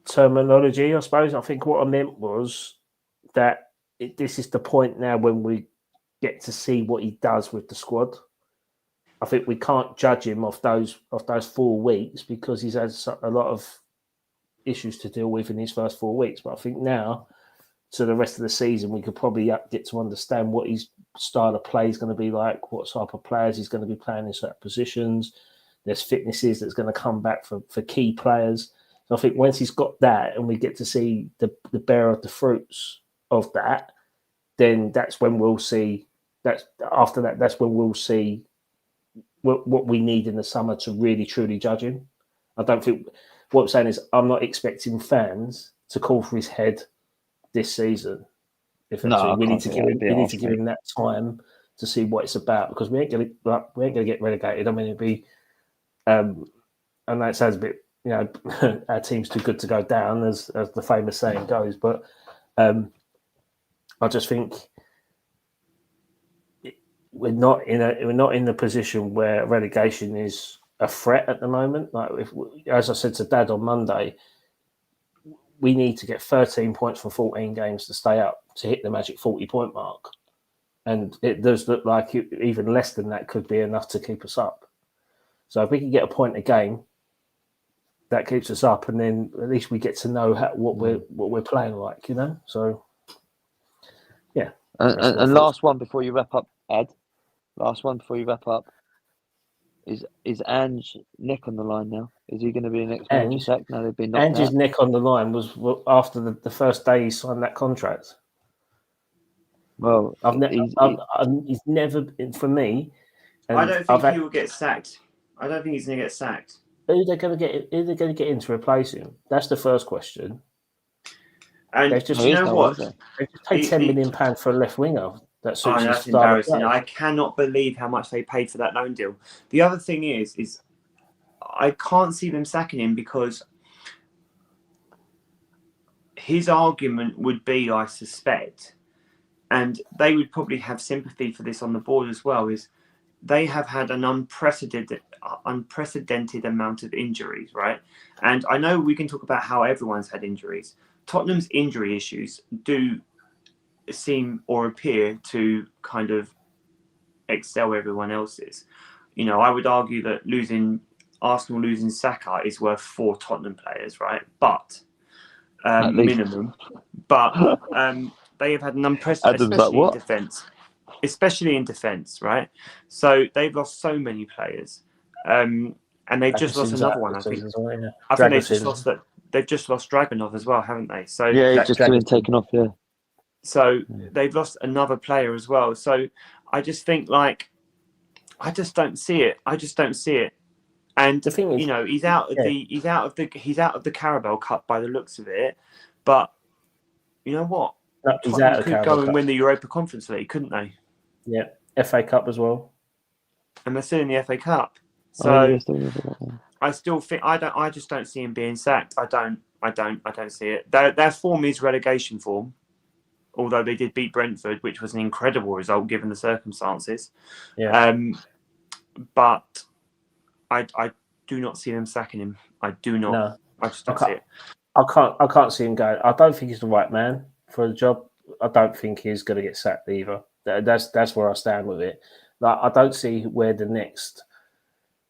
terminology, I suppose. I think what I meant was that this is the point now when we get to see what he does with the squad. I think we can't judge him off those 4 weeks because he's had a lot of issues to deal with in his first 4 weeks. But I think now, to the rest of the season, we could probably get to understand what his style of play is going to be like, what type of players he's going to be playing in certain positions. There's fitnesses that's going to come back for key players. So I think once he's got that and we get to see the bearer of the fruits of that, then that's when we'll see that's when we'll see what we need in the summer to really truly judge him. I don't think what I'm saying is I'm not expecting fans to call for his head this season. Effectively, No, we need to give him that time to see what it's about, because we ain't going to get relegated. I mean, it'd be, and that sounds a bit, our team's too good to go down, as the famous saying goes. But I just think we're not in the position where relegation is a threat at the moment. Like, as I said to Dad on Monday, we need to get 13 points from 14 games to stay up, to hit the magic 40-point mark. And it does look like even less than that could be enough to keep us up. So if we can get a point a game, that keeps us up, and then at least we get to know what we're playing like, So, yeah. And last one before you wrap up, Ed. Last one before you wrap up. Is Ange neck on the line now? Is he going to be the next manager sack? Now they've been knocked Ange's out. neck on the line was after the first day he signed that contract. Well, he's never, for me. I don't think he will get sacked. I don't think he's going to get sacked. Who are they going to get in to replace him? That's the first question. And they've just, you know what? They just paid £10 million for a left winger. That's embarrassing. I cannot believe how much they paid for that loan deal. The other thing is I can't see them sacking him, because his argument would be, I suspect, and they would probably have sympathy for this on the board as well, is they have had an unprecedented amount of injuries, right? And I know we can talk about how everyone's had injuries. Tottenham's injury issues do seem or appear to kind of excel everyone else's. I would argue that Arsenal losing Saka is worth 4 Tottenham players, right? But minimum. But they have had an unprecedented, especially in defence, right? So they've lost so many players, and they've just lost another one. I think they've just lost that. They've just lost Dragunov as well, haven't they? So he's just been taken off. Yeah. So they've lost another player as well. So I just think, I just don't see it. And the thing is, he's out of the Carabao Cup by the looks of it. But you know what? Tottenham could go and win the Europa Conference League, couldn't they? Yeah, FA Cup as well. And they're still in the FA Cup. So I still think I just don't see him being sacked. I don't see it. Their form is relegation form. Although they did beat Brentford, which was an incredible result given the circumstances. Yeah. But I do not see them sacking him. I do not. No, I just don't see it. I can't see him going. I don't think he's the right man for the job. I don't think he's going to get sacked either. That's where I stand with it. I don't see where the next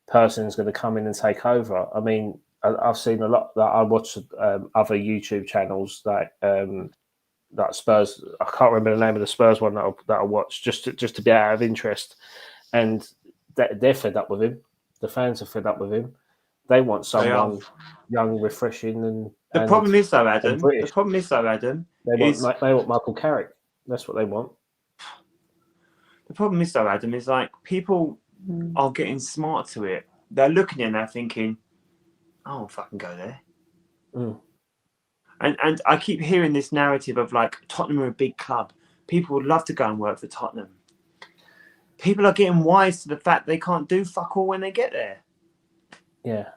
person is going to come in and take over. I mean, I've seen a lot. I watch other YouTube channels like Spurs. I can't remember the name of the Spurs one that I watched just to be out of interest, and they're fed up with him. The fans are fed up with him. They want someone young, refreshing, and the problem is though, Adam. They want Michael Carrick. That's what they want. The problem is though, Adam, is people are getting smart to it. They're looking and they're thinking, "Oh, if I can go there." And I keep hearing this narrative of Tottenham are a big club. People would love to go and work for Tottenham. People are getting wise to the fact they can't do fuck all when they get there. Yeah,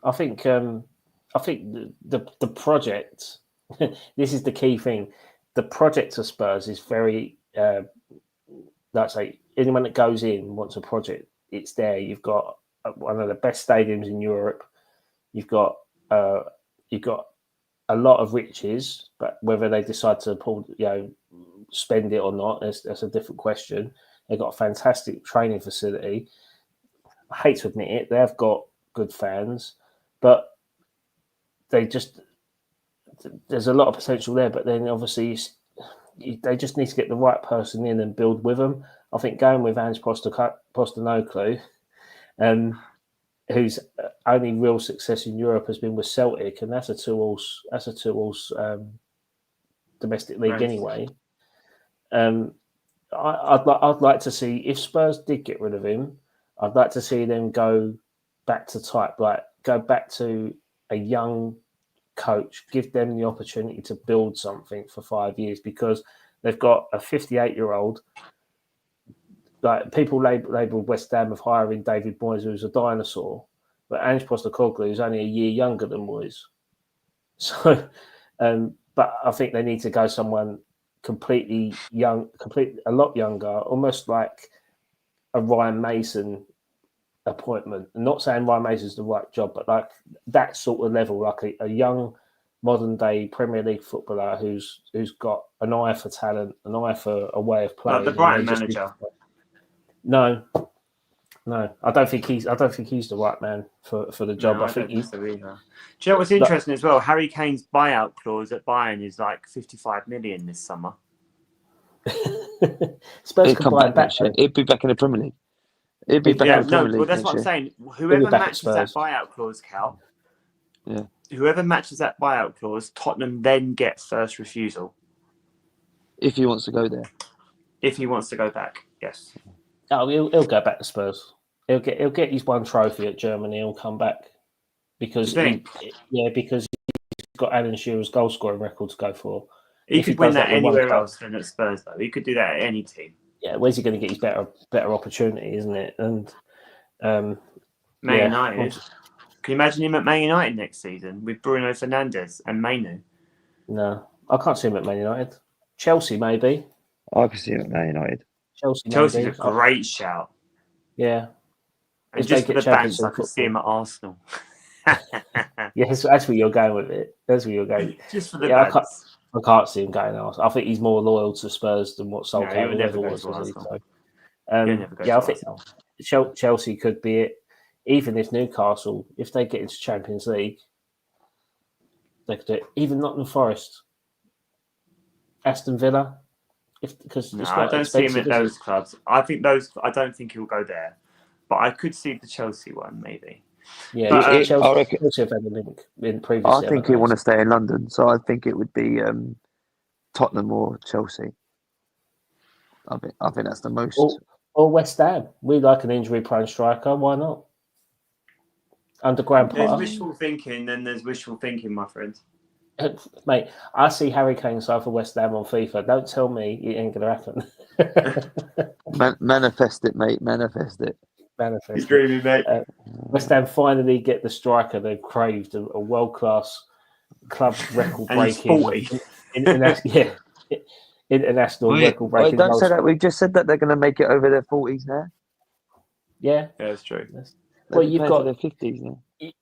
I think the project. This is the key thing. The project of Spurs is very. Anyone that goes in wants a project. It's there. You've got one of the best stadiums in Europe. You've got a lot of riches, but whether they decide to spend it or not, that's a different question. They've got a fantastic training facility. I hate to admit it, they've got good fans, but there's a lot of potential there. But then obviously they just need to get the right person in and build with them. I think going with Ange Postecoglou, whose only real success in Europe has been with Celtic, and that's a two-horse domestic league anyway. I'd like to see, if Spurs did get rid of him, I'd like to see them go back to go back to a young coach, give them the opportunity to build something for 5 years, because they've got a 58-year-old. Like, people labelled West Ham of hiring David Moyes, who's a dinosaur, but Ange Postecoglou is only a year younger than Moyes. So, but I think they need to go someone completely young, a lot younger, almost like a Ryan Mason appointment. I'm not saying Ryan Mason's the right job, but like that sort of level, like a young, modern day Premier League footballer who's got an eye for talent, an eye for a way of playing. Like the Brighton manager. No, I don't think he's the right man for the job. No, I think so either. Do you know what's interesting as well? Harry Kane's buyout clause at Bayern is like 55 million this summer. Spurs can buy him back. He'd be back in the Premier League. He'd be back in the Premier League. Well, that's what I'm saying. Whoever matches that buyout clause, Cal. Yeah. Whoever matches that buyout clause, Tottenham then gets first refusal. If he wants to go there. If he wants to go back, yes. Oh, he'll go back to Spurs. He'll get his one trophy at Germany. He'll come back because because he's got Alan Shearer's goal scoring record to go for. He could win that anywhere else than at Spurs, though. He could do that at any team. Yeah, where's he going to get his better opportunity, isn't it? And Man United. Can you imagine him at Man United next season with Bruno Fernandes and Mainu? No, I can't see him at Man United. Chelsea, maybe. I can see him at Man United. Chelsea's a great shout. Yeah. And just for the banks, I could see him at Arsenal. Yes, that's where you're going with it. That's where you're going. Just for the banks. I can't see him going to Arsenal. I think he's more loyal to Spurs than what Solskjaer ever was. So, I think Chelsea could be it. Even if Newcastle, if they get into Champions League, they could do it. Even Nottingham Forest, Aston Villa. I don't see him at those clubs. I don't think he'll go there, but I could see the Chelsea one maybe. Yeah, but, Chelsea have had a link in previous. I think he'll want to stay in London, so I think it would be Tottenham or Chelsea. I think that's the most. Or West Ham. We like an injury-prone striker. Why not? Under Graham Potter. There's wishful thinking, then there's wishful thinking, my friend. Mate, I see Harry Kane sign for West Ham on FIFA. Don't tell me it ain't going to happen. Manifest it, mate. Manifest it. He's dreaming, mate. West Ham finally get the striker they've craved, a world-class club record-breaking. International record-breaking. Don't say that. We've just said that they're going to make it over their 40s now. Yeah, that's true. Well, you've got their 50s now.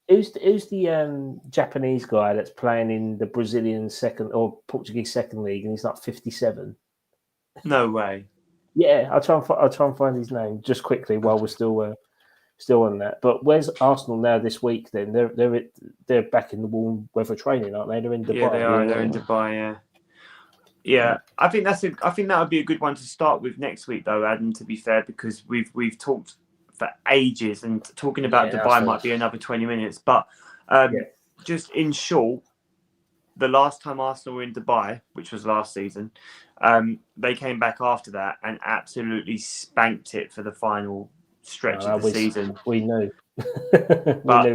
Who's the Japanese guy that's playing in the Brazilian second or Portuguese second league, and he's like 57? No way. Yeah, I'll try and find his name just quickly while we're still on that. But where's Arsenal now this week? Then they're back in the warm weather training, aren't they? They're in Dubai. Yeah, they are. They're in Dubai. Yeah. I think that would be a good one to start with next week, though, Adam. To be fair, because we've talked for ages, and talking about Dubai might be another 20 minutes. But just in short, the last time Arsenal were in Dubai, which was last season, they came back after that and absolutely spanked it for the final stretch of the season. We knew. We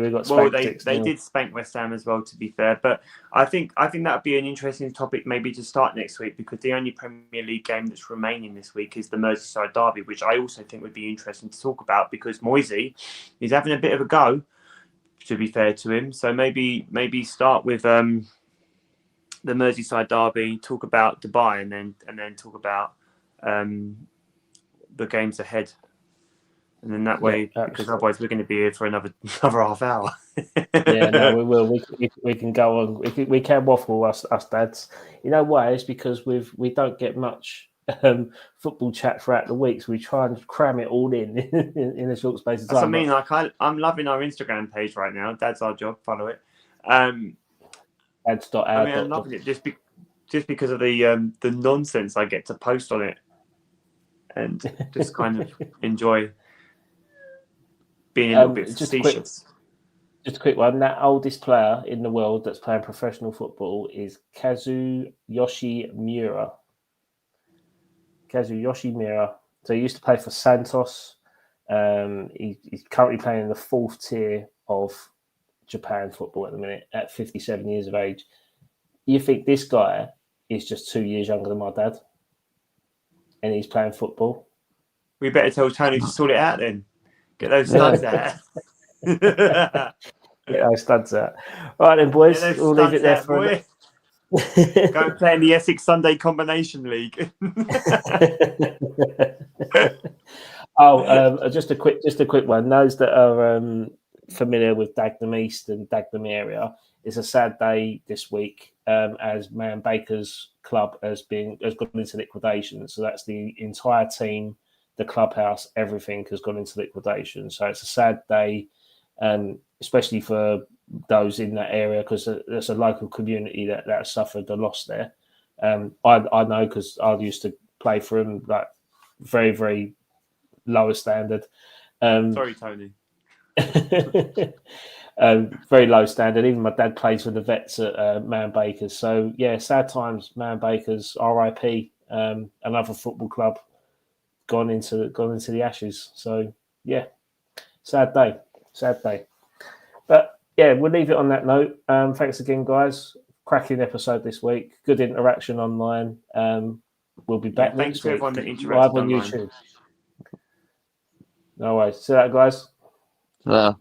got spanked. They did spank West Ham as well, to be fair. But I think that would be an interesting topic maybe to start next week, because the only Premier League game that's remaining this week is the Merseyside derby, which I also think would be interesting to talk about, because Moisey is having a bit of a go, to be fair to him. So maybe start with the Merseyside derby, talk about Dubai, and then talk about the games ahead. And then that way, because otherwise we're going to be here for another half hour. Yeah, no, we will. We can go on. We can waffle us dads. You know why? It's because we don't get much football chat throughout the week, so we try and cram it all in a short space of time. That's what I mean. Like I'm loving our Instagram page right now. Dad's our job. Follow it. I'm loving it just because of the nonsense I get to post on it, and just kind of enjoy being a little bit facetious. Just a quick one. That oldest player in the world that's playing professional football is Kazuyoshi Miura. So he used to play for Santos. He's currently playing in the 4th tier of Japan football at the minute at 57 years of age. You think this guy is just 2 years younger than my dad, and he's playing football? We better tell Tony to sort it out then. Get those studs out. Get those studs out. All right then, boys. We'll leave it there for boy. Go and play in the Essex Sunday Combination League. Just a quick one. Those that are familiar with Dagenham East and Dagenham area, it's a sad day this week as Man Baker's club has gone into liquidation. So that's the entire team, the clubhouse, everything has gone into liquidation. So it's a sad day, especially for those in that area, because there's a local community that suffered a loss there. I know because I used to play for them, like very, very lower standard. Sorry, Tony. Very low standard. Even my dad plays for the Vets at Man Bakers. So yeah, sad times. Man Bakers, RIP. Another football club gone into the ashes. So yeah, sad day. But yeah, we'll leave it on that note. Thanks again, guys. Cracking episode this week. Good interaction online. We'll be back next week. Everyone that interacted live on online. YouTube. No worries. See you later, guys. Yeah.